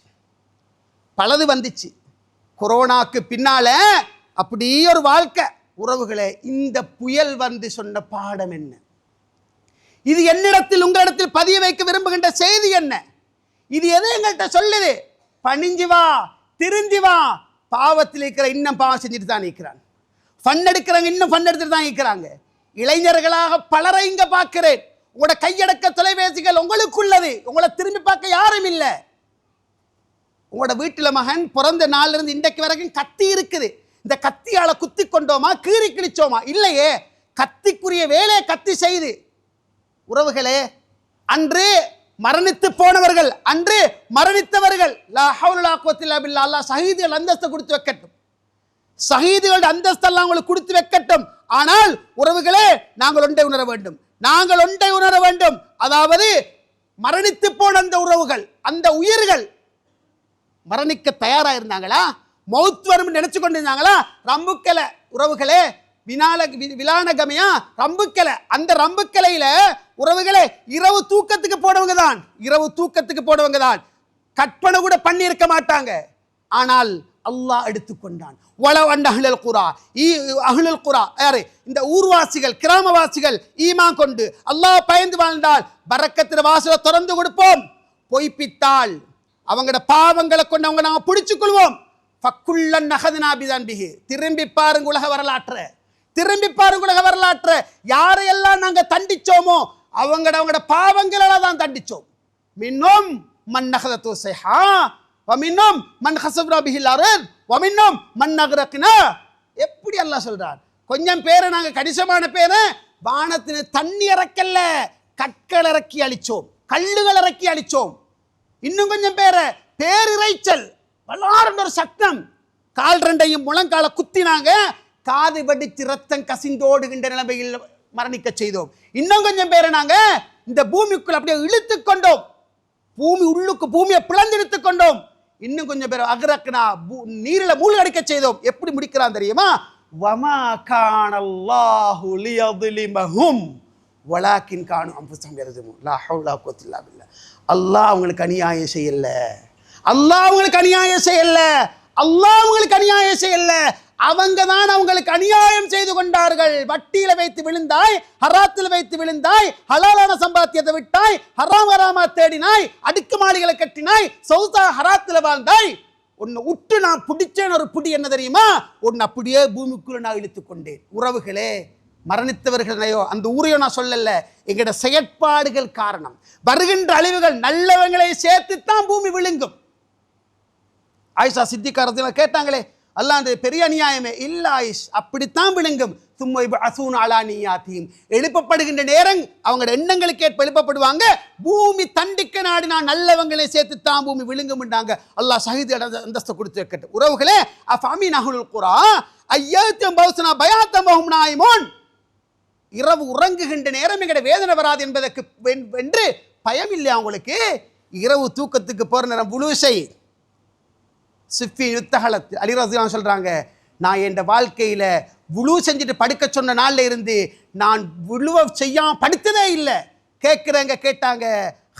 பலது வந்துச்சு. கொரோனாக்கு பின்னால அப்படி ஒரு வாழ்க்கை. உறவுகளே, இந்த புயல் வந்து சொன்ன பாடம் என்ன? இது என்னிடத்தில் உங்களிடத்தில் பதிய வைக்க விரும்புகின்ற செய்தி என்ன? இது எது எங்கள்கிட்ட சொல்லுது? பணிஞ்சு வா, திருந்தி வா. பாவத்தில் இருக்கிற இன்னும் பாவம் செஞ்சுட்டு தான் இருக்கிறான். ஃபன் எடுக்கிறவங்க இன்னும் ஃபன் எடுத்துட்டு தான் இருக்கிறாங்க. இளைஞர்களாக பலரை இங்க பார்க்கிறேன். உங்களோட கையடக்க தொலைபேசிகள் உங்களுக்குள்ளது, உங்களை திரும்பி பார்க்க யாரும் இல்லை. உங்களோட வீட்டில் மகன் பிறந்த நாள்ல இருந்து இன்றைக்கு வரைக்கும் கத்தி இருக்குது. இந்த கத்தியால குத்தி கொண்டோமா, கீறி கிழிச்சோமா? இல்லையே. கத்திக்குரிய வேலையை கத்தி செய்து. உறவுகளே, அன்று மரணித்து போனவர்கள், அன்று மரணித்தவர்கள், லா ஹவ்ல லா குவத்த இல்லா பில்லாஹ், அல்லாஹ் ஷஹீதுகள் அந்தஸ்து கொடுத்து வைக்கட்டும், ஷஹீதுகளோட அந்தஸ்தெல்லாம் உங்களுக்கு கொடுத்து வைக்கட்டும். ஆனால் உறவுகளே, நாங்கள் ஒன்றை உணர வேண்டும், நாங்கள் ஒன்றை உணர வேண்டும். அதாவது மரணித்து போன அந்த உறவுகள், அந்த உயிர்கள் மரணிக்க தயாராக இருந்தாங்களா? மௌத் வரும் நினைச்சு கொண்டிருந்தாங்களா? ரம்புக்கலை உறவுகளே, விலானகமையா ரம்புக்கலை. அந்த ரம்புக்கலையில உறவுகளே, இரவு தூக்கத்துக்கு போனவங்க தான், இரவு தூக்கத்துக்கு போனவங்க தான், கற்பனை கூட பண்ணி இருக்க மாட்டாங்க. ஆனால் அல்லாஹ் எடுத்துக்கொண்டான். அஹ்லுல் குரா, இந்த ஊர்வாசிகள், கிராமவாசிகள் ஈமான் கொண்டு அல்லாஹ் பயந்து வாழ்ந்தால் பரக்கத்தின் வாசலை திறந்து கொடுப்போம். பொய்ப்பித்தால் அவங்களோட பாவங்களை கொண்டு அவங்க நாங்கள் பிடிச்சுக் கொள்வோம். திரும்பி பாருங்க உலக வரலாற்று, திரும்பி பாருங்க உலக வரலாற்று. யாரையெல்லாம் நாங்க தண்டிச்சோமோ அவங்களோட பாவங்களால தான் தண்டிச்சோம். மின்னும் மன்னகதத்து சஹா வமின்னும் மன் ஹஸப்னா பிஹில் அர்த் வமின்னும் மன் நக்ரக்னா. எப்படி அல்லாஹ் சொல்றார்? கொஞ்சம் பேரை நாங்க கணிசமான பேரை வானத்தின தண்ணி இறக்கல்ல, கற்கள் இறக்கி அழிச்சோம், கல்லுகள் இறக்கி அழிச்சோம். இன்னும் கொஞ்சம் பேரை பேரிரைச்சல், வல்லார்ன்ற ஒரு சத்தம், கால் ரெண்டையும் முழங்கால குத்தினாங்க, காது வடித்து ரத்தம் கசிந்தோடுகின்ற நிலைமையில் மரணிக்க செய்தோம். இன்னும் கொஞ்சம் பேரை நாங்க இந்த பூமிக்குள் அப்படியே இழுத்து கொண்டோம், பூமி உள்ளுக்கு பூமியை பிளந்து கொண்டோம். இன்னும் கொஞ்சம் பேர் அக்ரக்னா, நீரில் மூழ்கடிக்க செய்தோம். எப்படி முடிக்கிறான் தெரியுமா? வமா கானல்லாஹு லியظ்லிமஹும் வலாக்கின் கானு அன்ஃபுஸஹும் யظ்லிமூன். லா ஹவ்ல வலா குவத்த இல்லா பில்லாஹ். அல்லாஹ் அவங்களுக்கு அநியாயம் செய்யல, அல்லாஹ் அவங்களுக்கு அநியாயம் செய்யல, அல்லாஹ் அவங்களுக்கு அநியாயம் செய்யல. அவங்க தான் அவங்களுக்கு அநியாயம் செய்து கொண்டார்கள். வட்டியில வைத்து விழுந்தாய், ஹராத்தில் வைத்து விழுந்தாய், ஹலாலான சம்பாத்தியத்தை விட்டாய், ஹராமா தேடினாய், அடுக்கு மாளிகளை கட்டினாய், சௌசா ஹராத்தில் வாழ்ந்தாய். உன்னை விட்டு நான் பிடிச்சேன் ஒரு பிடி என்ன தெரியுமா? உன்னை அப்படியே பூமிக்குள்ள நான் இழுத்து கொண்டேன். உறவுகளே, மரணித்தவர்களையோ அந்த ஊரையோ நான் சொல்லல, எங்களோட செயற்பாடுகள் காரணம். வருகின்ற அழிவுகள் நல்லவங்களை சேர்த்துத்தான் பூமி விழுங்கும். ஆயிஷா சித்திகா ரலியல்லாஹு கேட்டாங்களே, அல்லாஹ் அந்த பெரிய அநியாயமே இல்ல ஆயிஷ், அப்படித்தான் விழுங்கும். சும்மா அசூன் அலா நியாத்தீம், எழுப்பப்படுகின்ற நேரம் அவங்களோட எண்ணங்களுக்கு ஏற்ப எழுப்பப்படுவாங்க. பூமி தண்டிக்க நாடு நான் நல்லவங்களை சேர்த்துத்தான் பூமி விழுங்கும்ன்றாங்க. அல்லாஹ் ஷஹீது அந்தஸ்து கொடுத்து வைக்கட்டும். உறவுகளே, அஃபமின் அஹ்லுல் குரா ஐயாத்தியம் பௌசனா பயாத்தம் வஹும் நாயிமூன். இரவு உறங்குகின்ற நேரம் எங்கட வேதனை வராது என்பதற்கு என்று பயம் இல்லையா உங்களுக்கு? இரவு தூக்கத்துக்கு போற நேரம் புலூசை சிஃபி யுத்தகலத்து அலி ரலியல்லாஹு சொல்றாங்க, நான் என் வாழ்க்கையில வுளு செஞ்சுட்டு படுக்க சொன்ன நாள்ல இருந்து நான் வுளுவ செய்யாம படுத்ததே இல்லை. கேட்டாங்க,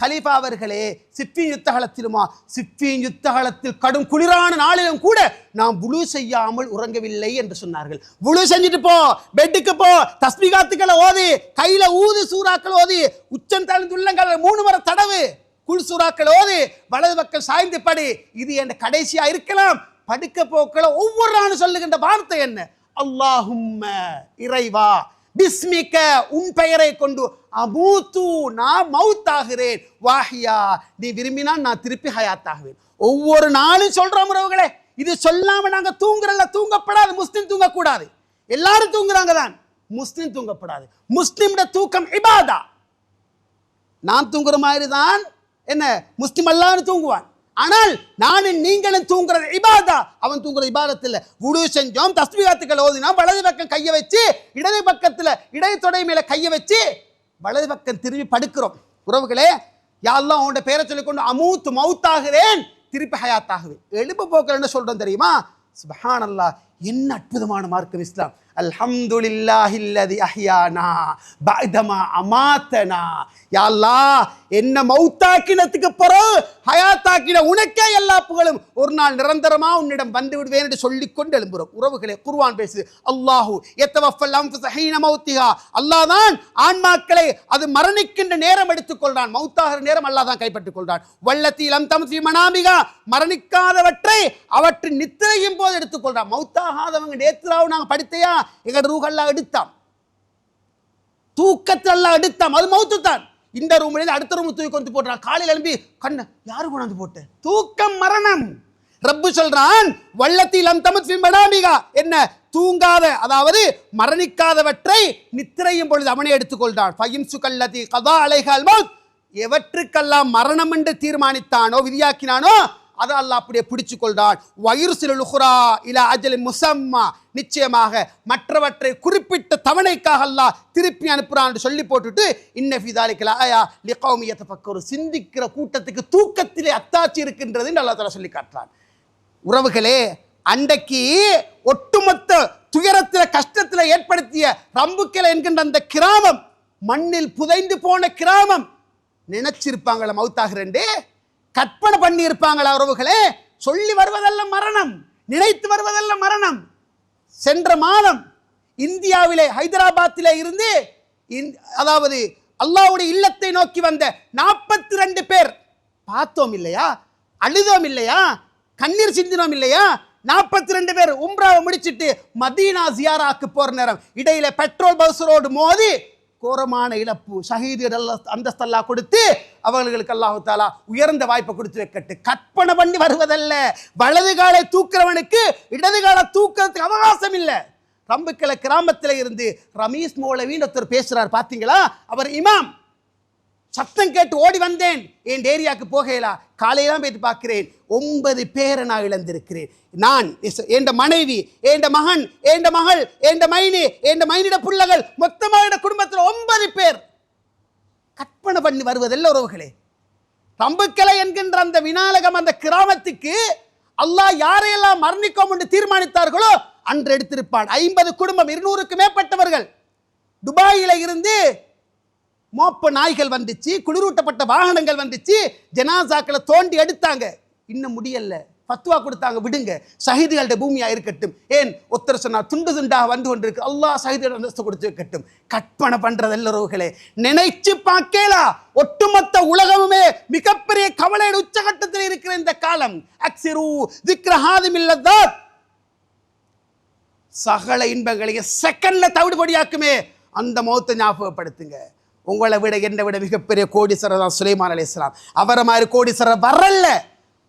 ஹலீஃபா அவர்களே, சிஃபின் யுத்தகலத்திலுமா? சிஃபின் யுத்தகலத்தில் கடும் குளிரான நாளிலும் கூட நான் வுளு செய்யாமல் உறங்கவில்லை என்று சொன்னார்கள். வுளு செஞ்சுட்டு போ, பெட்டுக்கு போ, தஸ்பீகாத்துக்களை ஓதி, கையில ஊது சூறாக்கள் ஓதி, உச்சம் தாழ்ந்து உள்ளங்கள் 3 முறை தடவு, குல் சூறாக்கள் ஓதி, வலது பக்கம் சாய்ந்து படி. இது என் கடைசியா இருக்கலாம். படுக்க போக்கள ஒவ்வொரு நாளும் சொல்லுகின்ற வார்த்தை என்ன? அல்லாஹும்ம, இறைவா, பிஸ்மிக, உன் பெயரை கொண்டு, அமூத்து, நான் மௌத்தாகிறேன், வாஹியா, நீ விரும்பினால் நான் திருப்பி ஹயாத்தாகுவேன். ஒவ்வொரு நாளும் சொல்றோம் உறவுகளே. இது சொல்லாம நாங்க தூங்குறல, தூங்கப்படாது. முஸ்லிம் தூங்கக்கூடாது. எல்லாரும் தூங்குறாங்க தான், முஸ்லிம் தூங்கப்படாது. முஸ்லிம்ட தூக்கம் இபாதா. நான் தூங்குற மாதிரி தான் என்ன முஸ்லிம் எல்லாரும் தூங்குவான். ஆனால் நானும் நீங்களும் தூங்குறது இபாதா. அவன் தூங்குற இபாதத் இல்லை. வுடு செஞ்சோம், தஸ்பீகாத்துக்கள் ஓதினோம், வலது பக்கம் கையை வச்சு, இடது பக்கத்துல இடது தொடை மேல கையை வச்சு வலது பக்கம் திரும்பி படுக்கிறோம். உறவுகளே, யா அல்லாஹ் உன்னுடைய பேரை சொல்லிக்கொண்டு அமூத்து, மௌத்தாகிறேன், திருப்பி ஹயாத்தாகுவேன். எழுப்பு போக்கள் என்ன சொல்றோம் தெரியுமா? சுப்ஹானல்லாஹ், என்ன அற்புதமான மார்க்கம் இஸ்லாம். அல்ஹம்துலில்லாஹில்லதி அஹ்யானா பஅதமா அமாத்தனா. யா அல்லாஹ், என்ன மௌத்தாக்கினத்துக்கு பிறகு ஹயாத்தாக்கின உனக்கே எல்லா புகழும். ஒரு நாள் நிரந்தரமா உன்னிடம் வந்து விடுவேன் என்று சொல்லிக்கொண்டு எழும்புறோம். உறவுகளே, குர்ஆன் பேசுது, அல்லாஹு யத்தவஃபல் அன்ஃபுஸ ஹீன மௌத்திஹா. அல்லாஹ் தான் ஆன்மாக்களை அது மரணிக்கின்ற நேரம் எடுத்துக்கொள்றான். மௌத்தாகிற நேரம் அல்லாஹ் தான் கைப்பற்றிக் கொள்றான். வல்லத்தி லம் தம்சி மனாமிகா, மரணிக்காதவற்றை அவற்றின் நித்திரையும் போது எடுத்துக்கொள்றான். மௌத்தாகாதவங்க நேத்ராவு நாங்க படித்தையா, எங்க ரூஹெல்லாம் எடுத்தான், தூக்கத்தில் எல்லாம் எடுத்தான். அது மௌத்து தான். இந்த ரூம்ல அடுத்த ரூம் தூக்கி கொண்டு போடுறான். காலையில் எழுப்பி கண்ண யாரு கொண்டாந்து போட்டு? தூக்கம் மரணம். ரப்பு சொல்றான், வல்லத்தில் லம் தமத் ஃபி மனாமிகா, என்ன தூங்காத, அதாவது மரணிக்காதவற்றை நித்திரையும் பொழுது அவனே எடுத்துக்கொள்றான். ஃபயின்சுகல்லதி கதா அலைஹல் மௌத், எவற்றுக்கெல்லாம் மரணம் என்று தீர்மானித்தானோ, விதியாக்கினானோ, அதை அல்லாஹ் அப்படியே பிடிச்சு கொள்றான். வயுர்சிலுல் உக்ரா இலா அஜலின் முஸம்மா, நிச்சயமாக மற்றவற்றை குறிப்பிட்ட தவணைக்காக அல்லாஹ் திருப்பி அனுப்புறான் சொல்லி போட்டுட்டு, இன்ன ஃபீ ஸாலிக லஆயா லிகௌமி யதஃபக்கரு, சிந்திக்கிற கூட்டத்துக்கு தூக்கத்திலே அத்தாட்சி இருக்கின்றது என்று அல்லாஹ் தஆலா சொல்லி காட்டுறான். உறவுகளே, அன்றைக்கு ஒட்டுமொத்த துயரத்தில் கஷ்டத்தில் ஏற்படுத்திய ரம்புக்கெல என்கின்ற அந்த கிராமம், மண்ணில் புதைந்து போன கிராமம், நினைச்சிருப்பாங்களா மௌத்தாகிறேன்டே? கற்பனை பண்ணி இருப்பாங்களா உறவுகளே? சொல்லி வருவதல்ல மரணம், நினைத்து வருவதல்ல மரணம். சென்ற மாதம் இந்தியாவிலே ஹைதராபாத்திலே இருந்து அதாவது அல்லாஹ்வுடைய இல்லத்தை நோக்கி வந்த 42 பேர் பார்த்தோம் இல்லையா? அழுதோம் இல்லையா? கண்ணீர் சிந்தினோம் இல்லையா? 42 பேர் உம்ராவை முடிச்சிட்டு மதீனா ஜியாராக்கு போற நேரம் இடையில பெட்ரோல் பஸ் ரோடு மோதி கோரமான இழப்பு. ஷஹீதுகள் அந்தஸ்தெல்லாம் கொடுத்து அவர்களுக்கு அல்லாஹ் தஆலா உயர்ந்த வாய்ப்பை கொடுத்து வைக்கட்டு. கற்பனை பண்ணி வருவதல்ல. வலது காலை தூக்குறவனுக்கு இடது காலை தூக்கிறதுக்கு அவகாசம் இல்லை. ரம்புக்கிழ கிராமத்தில் இருந்து ரமீஸ் மௌலவின்னு ஒருத்தர் பேசுறார், பார்த்தீங்களா? அவர் இமாம். சத்தம் கேட்டு ஓடி வந்தேன், என் ஏரியாவுக்கு போகலாம். காலையெல்லாம் போயிட்டு பார்க்கிறேன், 9 பேரை நான் இழந்திருக்கிறேன். நான், என் மனைவி, என் மகன், என் மகள், என் மைனி, என் மைனிட பிள்ளைகள், மொத்தமாக குடும்பத்தில் 9 பேர். கற்பனை பண்ணி வருவதல்ல உறவுகளே. ரம்புக்கலை என்கின்ற அந்த விநாயகம், அந்த கிராமத்துக்கு அல்லாஹ் யாரையெல்லாம் மரணிக்கும் என்று தீர்மானித்தார்களோ அன்று எடுத்திருப்பான். 50 குடும்பம், 200க்கு மேற்பட்டவர்கள். துபாயில இருந்து மோப்ப நாய்கள் வந்துச்சு, குளிரூட்டப்பட்ட வாகனங்கள் வந்துச்சு, ஜனாசாக்களை தோண்டி எடுத்தாங்க. இன்னும் முடியல, ஃபத்வா கொடுத்தாங்க, விடுங்க, ஷஹீதுகளோட பூமியா இருக்கட்டும். ஏன் ஒருத்தர் சொன்னா துண்டு துண்டாக வந்து கொண்டிருக்கு, அல்லாஹ் ஷஹீதுகள் அந்தஸ்து கொடுத்து வைக்கட்டும். கற்பனை பண்றது எல்லாரோர்களே, நினைச்சு பார்க்கலா. ஒட்டுமொத்த உலகமுமே மிகப்பெரிய கவலையின் உச்சகட்டத்தில் இருக்கிற இந்த காலம். அக்ஸிரு திக்ர ஹாதிமில் லத்தாத், சகல இன்பங்களையும் செகண்ட்ல தவிடுபடியாக்குமே அந்த மௌத்தை ஞாபகப்படுத்துங்க. உங்களை விட என்னை விட மிகப்பெரிய கோடீஸ்வரர் தான் சுலைமான் அலைஹிஸ்ஸலாம். அவரை மாதிரி கோடீஸ்வரர் வரல,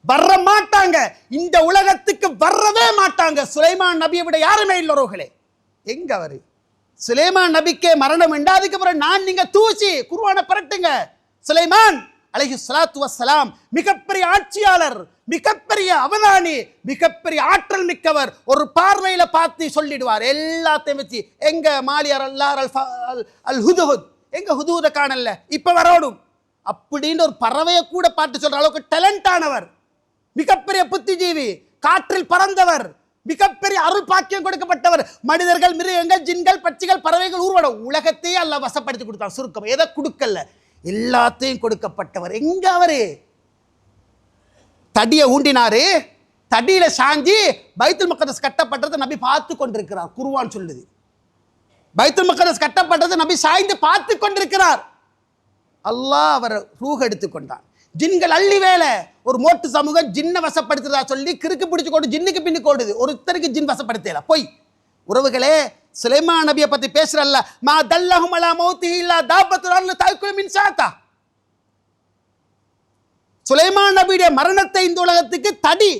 வர மாட்டாங்க, இந்த உலகத்துக்கு வரவே மாட்டாங்க. சுலைமான் நபியை விட யாருமே இல்லவர்களே. எங்க அவரு? சுலைமான் நபிக்கே மரணம் உண்டு. அதுக்கப்புறம் நான் நீங்க தூசி குர்ஆனை பரட்டுங்க. சுலைமான் அலைஹிஸ்ஸலாத்து வஸ்ஸலாம் மிகப்பெரிய ஆட்சியாளர், மிகப்பெரிய அவதானி, மிகப்பெரிய ஆற்றல் மிக்கவர். ஒரு பார்வையில பார்த்து சொல்லிடுவார் எல்லாத்தையும் வச்சு. எங்க மாலியார் அல் ஹுதுஹுத், எங்க ஹுதுஹுத காணல, இப்ப வரணும் அப்படின்னு ஒரு பறவையை கூட பார்த்து சொல்ற அளவுக்கு டேலண்ட் ஆனவர், மிகப்பெரிய புத்திஜீவி, காற்றில் பறந்தவர், மிகப்பெரிய அருள் பாக்கியம் கொடுக்கப்பட்டவர். மனிதர்கள், மிருகங்கள், ஜின்கள், பட்சிகள், பறவைகள், ஊர்வலம் உலகத்தையே அல்லாஹ் வசப்படுத்தி கொடுத்தார். சுருக்கம், எதை கொடுக்கல, எல்லாத்தையும் கொடுக்கப்பட்டவர். எங்க அவரு தடியை ஊண்டினாரு, தடியில சாஞ்சி பைத்துல் மக்தஸ் கட்டப்பட்டதை நபி பார்த்து கொண்டிருக்கிறார். குர்ஆன் சொல்லுது, பைத்துல் மக்தஸ் கட்டப்பட்டதை நபி சாய்ந்து பார்த்து கொண்டிருக்கிறார். அல்லாஹ் அவர் ரூஹ் எடுத்துக்கொண்டான். ஜின்கள் அள்ளி வேலை. ஒரு மோட்டு சமூகம் ஜின்னை வசப்படுத்துறதா சொல்லி கிறுக்கு பிடிச்சு கொண்டு ஜின்னுக்கு பின்னுக்கு ஓடுது. ஒருத்தருக்கு ஜின் வசப்படுத்தல, போய். உறவுகளே, சுலைமான் நபியை பத்தி பேசுறல்ல, மா தல்லஹும் அலா மௌத்திஹி இல்லா தாபத்துல் அர்லி தஅக்குலு மின் சாத்தா. சுலைமான் நபியுடைய மரணத்தை இந்த உலகத்துக்கு தடி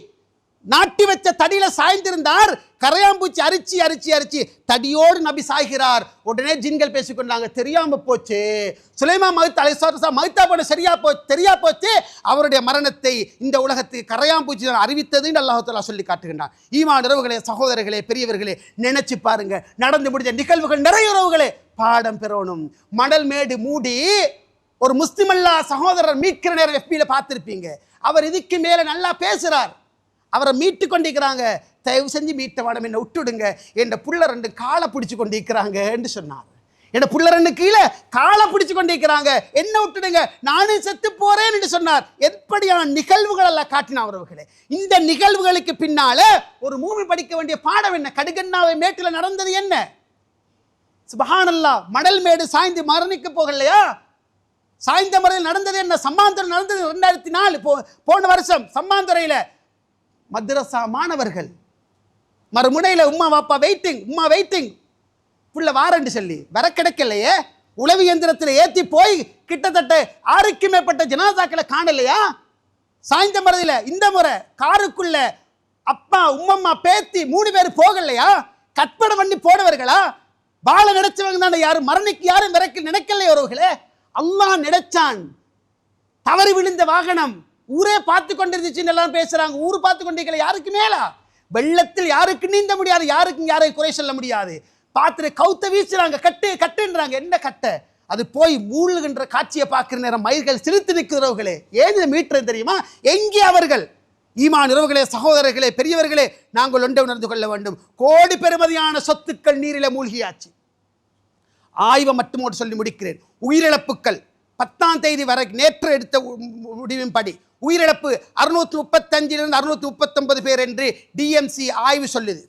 நாட்டி வச்ச தடியில சாய்ந்திருந்தார். கரையாம்பூச்சி அரிச்சி அரிச்சி அரிச்சி தடியோடு நபி சாய்கிறார். உடனே ஜின்கள் பேசிக்கொண்டாங்க, தெரியாம போச்சு, சுலைமான் மௌத்தா போன தெரியா போச்சு, அவருடைய மரணத்தை இந்த உலகத்துக்கு கரையாம்பூச்சி அறிவித்தது அல்லாஹ் தஆலா சொல்லி காட்டுகின்றான். ஈமான் உறவுகளே, சகோதரர்களே, பெரியவர்களே, நினைச்சு பாருங்க, நடந்து முடிஞ்ச நிகழ்வுகள் நிறைய உறவுகளே பாடம் பெறணும். மணல் மேடு மூடி ஒரு முஸ்லிம் அல்லா சகோதரர் மீட்கிற நேரம் எஃபில பார்த்திருப்பீங்க. அவர் இதுக்கு மேல நல்லா பேசுறார், அவரை மீட்டு கொண்டிருக்கிறாங்க. தயவு செஞ்சு மீட்ட வாடம், என்ன விட்டுடுங்க, என் புள்ள ரெண்டு காலை பிடிச்சு கொண்டிருக்கிறாங்க என்று சொன்னார். என் புள்ள ரெண்டு கீழே காலை பிடிச்சு கொண்டிருக்கிறாங்க, என்ன விட்டுடுங்க, நானும் செத்து போறேன் என்று சொன்னார். எப்படியான நிகழ்வுகள் எல்லாம் காட்டின அவர்களே. இந்த நிகழ்வுகளுக்கு பின்னால ஒரு மூவி படிக்க வேண்டிய பாடம் என்ன? கடுகண்ணாவை மேட்டில் நடந்தது என்ன? சுப்ஹானல்லாஹ், மணல் மேடு சாய்ந்து மரணிக்க போகலையா? சாய்ந்த முறையில் நடந்தது என்ன? சம்மாந்துறை நடந்தது 2004 போன வருஷம். சம்மாந்துறையில் மദ്രസா மாணவர்கள் மறுமுனையில் உம்மா வாப்பா வெயிட்டிங், உம்மா வெயிட்டிங், புள்ள வாரண்டு சொல்லி வர கிடைக்கலையே. உளவு இயந்திரத்தில் ஏற்றி போய் கிட்டத்தட்ட 6க்கு மேற்பட்ட ஜனாசாக்களை காணலையா? சாய்ந்த முறையில் இந்த முறை காருக்குள்ள அப்பா உம்மம்மா பேத்தி 3 பேர் போகலையா? கற்பனை பண்ணி போனவர்களா? வாழ நினைச்சவங்க தானே, யாரும் மரணிக்கு யாரும் விறக்க நினைக்கலையே உறவுகளே. அல்லாஹ் நினைச்சான். தவறி விழுந்த வாகனம் ஊரே பார்த்து கொண்டிருந்துச்சுன்னு எல்லாம் பேசுறாங்க. ஊர் பார்த்து கொண்டிருக்கல, யாருக்கு மேலா? வெள்ளத்தில் யாருக்கு நீந்த முடியாது, யாருக்கும் யாரை குறை சொல்ல முடியாது. பார்த்துட்டு கவுத்த வீசுறாங்க, கட்டு கட்டுன்றாங்க. என்ன கட்ட? அது போய் மூழ்கின்ற காட்சியை பார்க்கிற நேரம் மயிர்கள் சிரித்து நிற்கிறவர்களே. ஏன் இதை மீட்டர் தெரியுமா? எங்கே அவர்கள்? ஈமான் உறவுகளே, சகோதரர்களே, பெரியவர்களே, நாங்கள் ஒன்றை உணர்ந்து கொள்ள வேண்டும். கோடி பெறுமதியான சொத்துக்கள் நீரில மூழ்கியாச்சு. ஆய்வை மட்டுமோடு சொல்லி முடிக்கிறேன். உயிரிழப்புகள் 10ஆம் தேதி வரை நேற்று எடுத்த முடிவின்படி உயிரிழப்பு 635 639 பேர் என்று டிஎம்சி ஆய்வு சொல்லுது.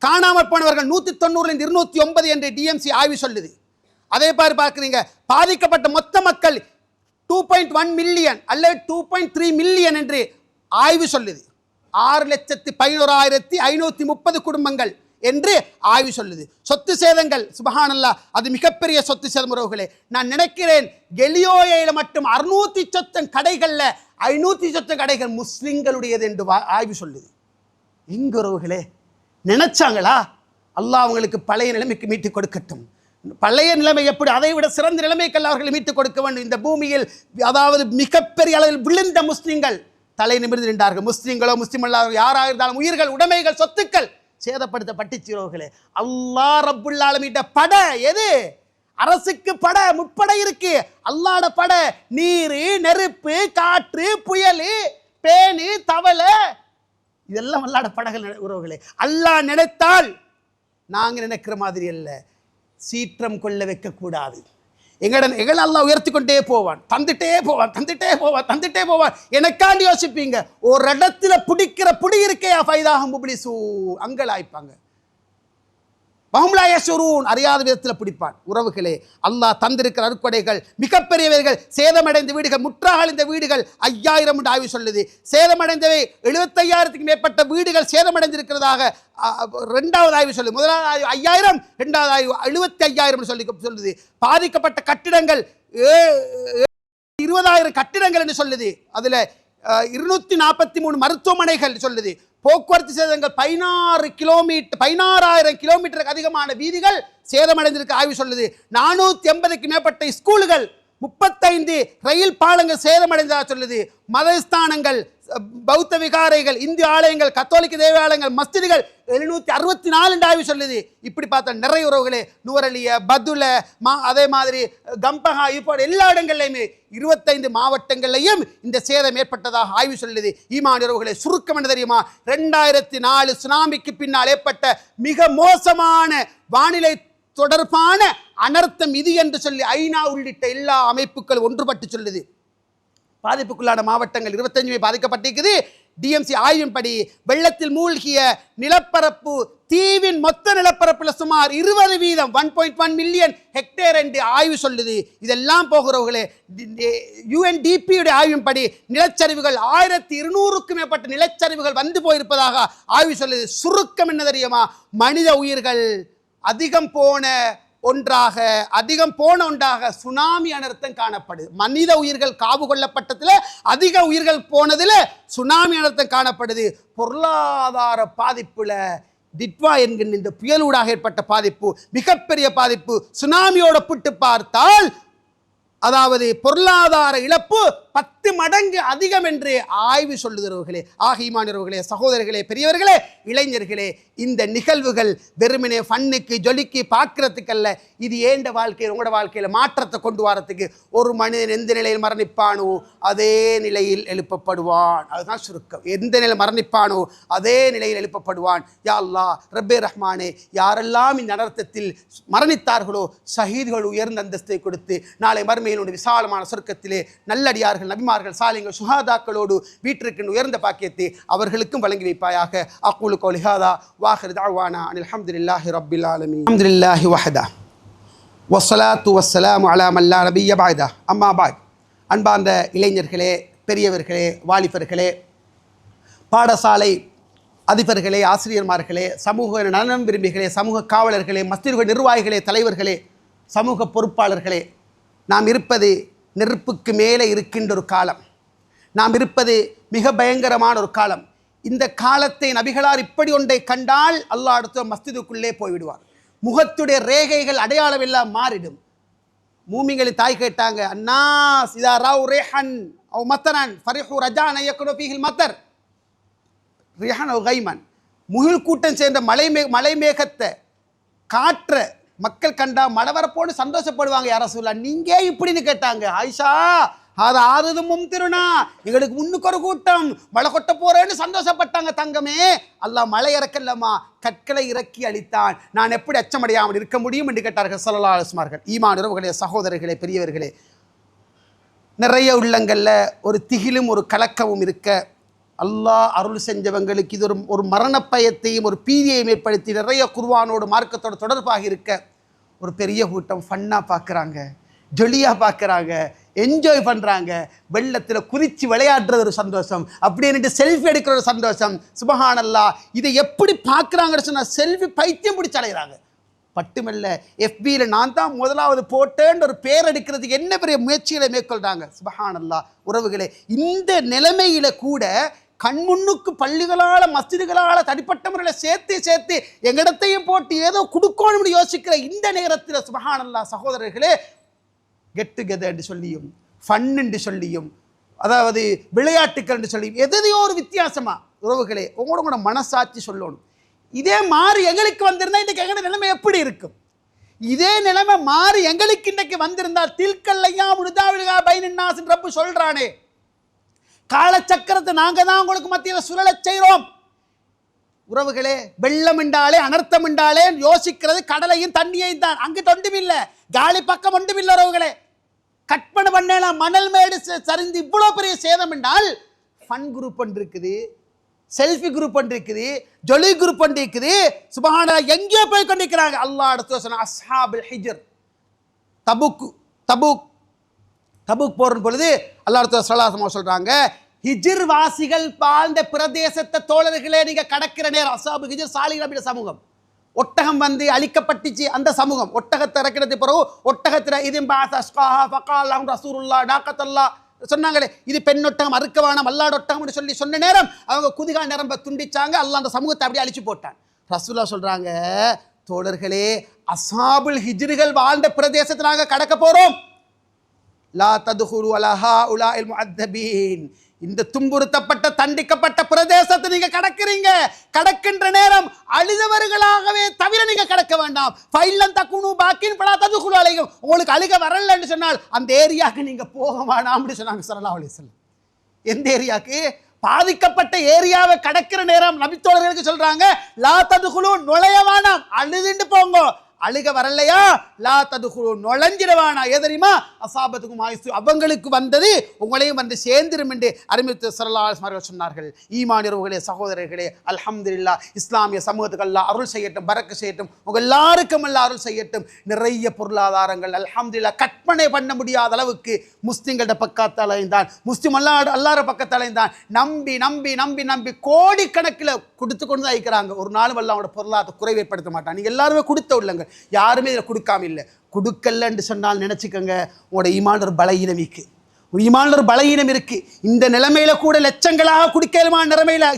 காணாமல் போனவர்கள் 190 209 என்று டிஎம்சி ஆய்வு சொல்லுது. அதே மாதிரி பார்க்குறீங்க, பாதிக்கப்பட்ட மொத்த மக்கள் 2.1 மில்லியன் அல்லது 2.3 மில்லியன் என்று ஆய்வு சொல்லுது. 6,11,530 குடும்பங்கள் என்று ஆய்வு சொல்லுது. சொத்து சேதங்கள் சுப்ஹானல்லாஹ், அது மிகப்பெரிய சொத்து சேதம் உறவுகளே. நான் நினைக்கிறேன் கெலியோயில் மட்டும் 600 சொச்சம் கடைகள்ல 500 சொச்சம் கடைகள் முஸ்லிம்களுடையது என்று ஆய்வு சொல்லுது. எங்க உறவுகளே நினைச்சாங்களா? அல்லாஹ் அவங்களுக்கு பழைய நிலைமைக்கு மீட்டு கொடுக்கட்டும். பழைய நிலைமை எப்படி, அதை விட சிறந்த நிலைமைக்கு அவர்களை மீட்டுக் கொடுக்க வேண்டும். இந்த பூமியில் அதாவது மிகப்பெரிய அளவில் விழுந்த முஸ்லிம்கள் தலை நிமிர்ந்து நின்றார்கள். முஸ்லிம்களோ முஸ்லிம் அல்லாதவர்களோ யாராக இருந்தாலும் உயிர்கள், உடைமைகள், சொத்துக்கள் சேதப்படுத்தப்பட்டுச்சிரோர்களே. அல்லாஹ் ரப்புல் ஆலமீன் பட எது? அரசுக்கு பட முற்படை இருக்கு. அல்லாஹ்ட பட நீர், நெருப்பு, காற்று, புயல், பேனி, தவளை, இதெல்லாம் அல்லாஹ்ட படகள் உறவுகளே. அல்லாஹ் நினைத்தால் நாங்க நினைக்கிற மாதிரி அல்ல. சீற்றம் கொள்ள வைக்க கூடாது. எங்களை அல்லாஹ் உயர்த்தி கொண்டே போவான், தந்துட்டே போவான், தந்துட்டே போவான், தந்துட்டே போவான். எனக்காண்டி யோசிப்பீங்க, ஒரு இடத்துல பிடிக்கிற புடி இருக்கே ஃபைதாஹும் முப்லிசூ, அங்கலாய்ப்பாங்க. பஹும்லாயஷுரூன், அறியாத விதத்தில் பிடிப்பான். உறவுகளே, அல்லாஹ் தந்திருக்கிற அருட்கொடைகள் மிகப்பெரியவர்கள். சேதமடைந்த வீடுகள், முற்றாக இந்த வீடுகள் 5000 என்று ஆய்வு சொல்லுது. சேதமடைந்தவை 75,000க்கு மேற்பட்ட வீடுகள் சேதமடைந்திருக்கிறதாக 2வது ஆய்வு சொல்லுது. முதலாவது ஆய்வு 5000, 2வது ஆய்வு 75,000 சொல்லுது. பாதிக்கப்பட்ட கட்டிடங்கள் 20,000 கட்டிடங்கள் என்று சொல்லுது. அதுல 243 மருத்துவமனைகள் சொல்லுது. போக்குவரத்து சேதங்கள் 16,000 கிலோமீட்டருக்கு அதிகமான வீதிகள் சேதமடைந்திருக்க ஆய்வு சொல்லுது. 480க்கு மேற்பட்ட ஸ்கூல்கள், 35 ரயில் பாலங்கள் சேதமடைந்ததாக சொல்லுது. மதஸ்தானங்கள் பௌத்த விகாரைகள், இந்து ஆலயங்கள், கத்தோலிக்க தேவாலயங்கள், மஸ்ஜிதுகள் 764 ஆய்வு சொல்லுது. இப்படி பார்த்தா நிறைய உறவுகளே, நுவரலிய, பதுல, அதே மாதிரி கம்பகா, இப்போ எல்லா இடங்கள்லையுமே 25 மாவட்டங்கள்லையும் இந்த சேதம் ஏற்பட்டதாக ஆய்வு சொல்லுது. ஈமான் உறவுகளே, சுருக்கம் என்ன தெரியுமா? 2004 சுனாமிக்கு பின்னால் ஏற்பட்ட மிக மோசமான வானிலை தொடர்பான அனர்த்தம் இது என்று சொல்லி ஐநா உள்ளிட்ட எல்லா அமைப்புகள் ஒன்றுபட்டு சொல்லுது. பாதிப்புக்குள்ளான மாவட்டங்கள் 25 பாதிக்கப்பட்டிருக்குது. டிஎம்சி ஆய்வின்படி வெள்ளத்தில் மூழ்கிய நிலப்பரப்பு தீவின் மொத்த நிலப்பரப்பில் சுமார் 20% 1.1 மில்லியன் ஹெக்டேர் என்று ஆய்வு சொல்லுது. இதெல்லாம் போகிறவர்களே, யுஎன்டிபியுடைய ஆய்வின்படி நிலச்சரிவுகள் 1200க்கும் மேற்பட்ட நிலச்சரிவுகள் வந்து போயிருப்பதாக ஆய்வு சொல்லுது. சுருக்கம் என்ன தெரியுமா? மனித உயிர்கள் அதிகம் போன ஒன்றாக சுனாமி அனர்த்தம் காணப்படுது. மனித உயிர்கள் காவு கொள்ளப்பட்டதில் அதிக உயிர்கள் போனதில் சுனாமி அனர்த்தம் காணப்படுது. பொருளாதார பாதிப்புல டிட்வா என்கின்ற இந்த புயலூடாக ஏற்பட்ட பாதிப்பு மிகப்பெரிய பாதிப்பு. சுனாமியோட ஒப்பிட்டு பார்த்தால் அதாவது பொருளாதார இழப்பு 10 மடங்கு அதிகம் என்று ஆய்வு சொல்லுகிறவர்களே. ஈமானியர்களே, சகோதரர்களே, பெரியவர்களே, இளைஞர்களே, இந்த நிகழ்வுகள் வெறுமனே ஃபன்னுக்கு ஜொலிக்கு பார்க்கறதுக்கல்ல. இது ஏண்ட வாழ்க்கையில் உங்களோட வாழ்க்கையில் மாற்றத்தை கொண்டு வரத்துக்கு. ஒரு மனிதன் எந்த நிலையில் மரணிப்பானோ அதே நிலையில் எழுப்பப்படுவான். அதுதான் சுருக்கம். எந்த நிலையில் மரணிப்பானோ அதே நிலையில் எழுப்பப்படுவான். யா அல்லாஹ், ரப்பே ரஹ்மானே, யாரெல்லாம் இந்த அனர்த்தத்தில் மரணித்தார்களோ ஷஹீதுகள் உயர்ந்த அந்தஸ்தை கொடுத்து நாளை மறுமையினுடைய விசாலமான சொர்க்கத்திலே நல்லடியார்கள், நபிமார்கள், சாலிங்கள், சுஹாதாக்களோடு வீட்டிற்கின் உயர்ந்த பாக்கியத்தை அவர்களுக்கும் வழங்கி வைப்பாயாக. அக்கூலு கௌலி ஹாதா வாஹிரு தஅவானா அனில் ஹம்துலில்லாஹி ரப்பில் ஆலமீன். அல்ஹம்துலில்லாஹி வஹதா வஸ்ஸலாத்து வஸ்ஸலாமு அலா மன் லா நபிய்ய பஅதா. அம்மா பஅத். அன்பார்ந்த இளைஞர்களே, பெரியவர்களே, வாலிபர்களே, பாடசாலை அதிபர்களே, ஆசிரியர்மார்களே, சமூக நலன் விரும்பிகளே, சமூக காவலர்களே, மஸ்ஜிதுகள் நிர்வாகிகளே, தலைவர்களே, சமூக பொறுப்பாளர்களே, நாம் இருப்பது நெருப்புக்கு மேலே இருக்கின்ற ஒரு காலம். நாம் இருப்பது மிக பயங்கரமான ஒரு காலம். இந்த காலத்தை நபிகளார் இப்படி ஒன்றை கண்டால் அல்லாஹ் அடுத்த மஸ்ஜிதுக்குள்ளே போய்விடுவார். முகத்துடைய ரேகைகள் அடையாளம் எல்லாம் மாறிடும். மூமிங்களின் தாய் கேட்டாங்க, அன்னாஸ் இதா ரவ் ரேஹன் அவ் மத்தரன் ஃபரிஹு ரஜான் யக்னு ஃபீஹில் மத்தர். ரேஹன் அவ் கைமன், முகில் கூட்டம் சேர்ந்த மலை மேகத்தை காற்ற மக்கள் கண்டா மழை வரப்போடு சந்தோஷப்படுவாங்க. யார சொல்லா நீங்க இப்படின்னு கேட்டாங்க. ஆயிஷா, அது ஆறுதும் திருநா, எங்களுக்கு முன்னுக்கு ஒரு கூட்டம் மழை கொட்ட போறேன்னு சந்தோஷப்பட்டாங்க. தங்கமே, அல்லாஹ் மழை இறக்கல்லம்மா, கற்களை இறக்கி அளித்தான். நான் எப்படி அச்சமடையாமல் இருக்க முடியும் என்று கேட்டார்கள் ஸல்லல்லாஹு அலைஹி வஸல்லம். ஈமான் உறவுகளே, சகோதரர்களே, பெரியவர்களே, நிறைய உள்ளங்களில் ஒரு திகிலும் ஒரு கலக்கமும் இருக்க அல்லாஹ் அருள் செஞ்சவங்களுக்கு இது ஒரு மரண பயத்தையும் ஒரு பீதியையும் ஏற்படுத்தி நிறைய குர்ஆனோடு மார்க்கத்தோடு தொடர்பாக இருக்க ஒரு பெரிய கூட்டம் ஃபன்னாக பார்க்குறாங்க, ஜொலியாக பார்க்குறாங்க, என்ஜாய் பண்ணுறாங்க. வெள்ளத்தில் குதித்து விளையாடுறது ஒரு சந்தோஷம், அப்படின்ட்டு செல்ஃபி எடுக்கிற ஒரு சந்தோஷம். சுபஹானல்லாஹ். இதை எப்படி பார்க்குறாங்கன்னு சொன்னால் செல்ஃபி பைத்தியம் பிடிச்சி அலைகிறாங்க. பட்டுமல்ல, எஃபியில் நான் தான் முதலாவது போட்டேன்னு ஒரு பேர் எடுக்கிறதுக்கு என்ன பெரிய முயற்சிகளை மேற்கொள்கிறாங்க. சுபஹானல்லாஹ். உறவுகளே, இந்த நிலைமையில கூட கண்முன்னுக்கு பள்ளிகளால், மஸ்ஜிதுகளால் தனிப்பட்ட முறையில் சேர்த்து எங்களிடத்தையும் போட்டு ஏதோ கொடுக்கணும்னு யோசிக்கிற இந்த நேரத்தில் சுபஹானல்லாஹ் சகோதரர்களே, கெட் டுகெதர் என்று சொல்லியும் ஃபன் என்று சொல்லியும், அதாவது விளையாட்டுக்கள் என்று சொல்லியும், எதையோ ஒரு வித்தியாசமா உறவுகளே உங்களோட மனசாட்சி சொல்லணும். இதே மாறி எங்களுக்கு வந்திருந்தால் இன்றைக்கு எங்களோட நிலைமை எப்படி இருக்கும்? இதே நிலைமை மாறி எங்களுக்கு இன்றைக்கு வந்திருந்தால் தில்கல்லையா முழுதாவிழா பைனாசின் ரப்பு சொல்றானே, காலச்சக்கரத்தை நாங்கள் தான் உங்களுக்கு மத்தியில் சுழலச் செய்கிறோம். உறவுகளே, வெள்ளம் என்றாலே அனர்த்தம் என்றாலே யோசிக்கிறது கடலையும் தண்ணியையும் தான். அங்கு தொண்டுமில்லை, காலி பக்கம் ஒன்றுமில்லை. உறவுகளே, கற்பனை பண்ணலாம், மணல் மேடு சரிந்து இவ்வளோ பெரிய சேதம் என்றால் ஃபன் குரூப் ஒன்று இருக்குது, செல்ஃபி குரூப் ஒன்று இருக்குது, ஜொலி குரூப் ஒன்று இருக்குது. சுபஹானல்லாஹ், எங்கேயோ போய் கொண்டிருக்கிறாங்க. அல்லாஹ் அடுத்து சொன்ன அஸ்ஹாபுல் ஹிஜ்ர், தபுக் போகிற பொழுது அல்லாஹ் அடுத்து ஸல்லல்லாஹு சொல்கிறாங்க, ஹிஜ்ர் வாசிகள் வாழ்ந்த பிரதேசத்தை தோழர்களே நீங்கள் கடக்கிற நேரம், அஸ்ஹாபு ஹிஜ்ர் சாலிஹ் நபியோட சமூகம், ஒட்டகம் வந்து அழிக்கப்பட்டுச்சு அந்த சமூகம். ஒட்டகத்தை இறக்கிறது பிறகு ஒட்டகத்தில் சொன்னாங்களே, இது பெண் ஒட்டகம் அறுக்கவான மல்லாடு ஒட்டகம் சொல்லி சொன்ன நேரம் அவங்க குதிகா நிரம்ப துண்டிச்சாங்க. அல்லாஹ் அந்த சமூகத்தை அப்படியே அழிச்சு போட்டான். ரசூலுல்லாஹ் சொல்றாங்க, தோழர்களே, அஸ்ஹாபுல் ஹிஜ்ர்கள் வாழ்ந்த பிரதேசத்தை நாங்கள் கடக்க போறோம். லா ததுகுலு அலா ஹாஉலாஇல் முஅத்தபீன், இந்த துன்புறுத்தப்பட்ட தண்டிக்கப்பட்ட பிரதேசத்தை நீங்க கடக்கிறீங்க. கடக்கின்ற நேரம் அழுதவர்களாகவே தவிர நீங்க கடக்க வேண்டாம். ஃபைலன் தகுனு பாக்கின் பலா ததுகுலு அலைஹிம். உங்களுக்கு அழுக வரலன்னு சொன்னால் அந்த ஏரியாவுக்கு நீங்க போக வேண்டாம் அப்படி சொன்னாங்க ஸல்லல்லாஹு அலைஹி வஸல்லம். எந்த ஏரியாவுக்கு? பாதிக்கப்பட்ட ஏரியாவை கடக்கிற நேரம் நபித்தோழர்களுக்கு சொல்றாங்க, லா ததுகுலு, நுழைய வேண்டாம், அழுதுண்டு போங்க. அழுக வரலையா, லா ததுகுலு, நுழைஞ்சிடவானா. எதரிமா அசாபத்துக்கும் ஆயுசு, அவங்களுக்கு வந்தது உங்களையும் வந்து சேர்ந்திரும் என்று அருமைத்து ஸல்லல்லாஹு அலைஹி வஸல்லம் சொன்னார்கள். ஈமானியர்களே, சகோதரர்களே, அல்ஹம்துலில்லாஹ். இஸ்லாமிய சமூகத்துக்கு அல்லாஹ் அருள் செய்யட்டும், பரக்க செய்யட்டும். உங்க எல்லாருக்கும் அல்லாஹ் அருள் செய்யட்டும். நிறைய பொருளாதாரங்கள் அல்ஹம்துலில்லாஹ் கற்பனை பண்ண முடியாத அளவுக்கு முஸ்லிம்களோட பக்கத்தால் அலைந்தான், முஸ்லிம் அல்லாஹ்ற பக்கத்தால் அலைந்தான். நம்பி நம்பி நம்பி நம்பி கோடிக்கணக்கில் கொடுத்து கொண்டு தான் இருக்கிறாங்க. ஒரு நாளும் அல்லாஹ் அவங்களோட பொருளாதார குறைவு ஏற்படுத்த மாட்டான். நீங்கள் எல்லாருமே கொடுத்த உள்ளங்க, யாருமே இதில் கொடுக்காம இல்லை. கொடுக்கல என்று சொன்னால் நினைச்சுக்கோங்க, உங்களோட ஈமான் ஒரு பலகீனம் இருக்கு, ஒரு ஈமான் ஒரு பலகீனம் இருக்கு. இந்த நிலைமையில கூட லட்சங்களாக குடிக்கலுமான நிலைமையில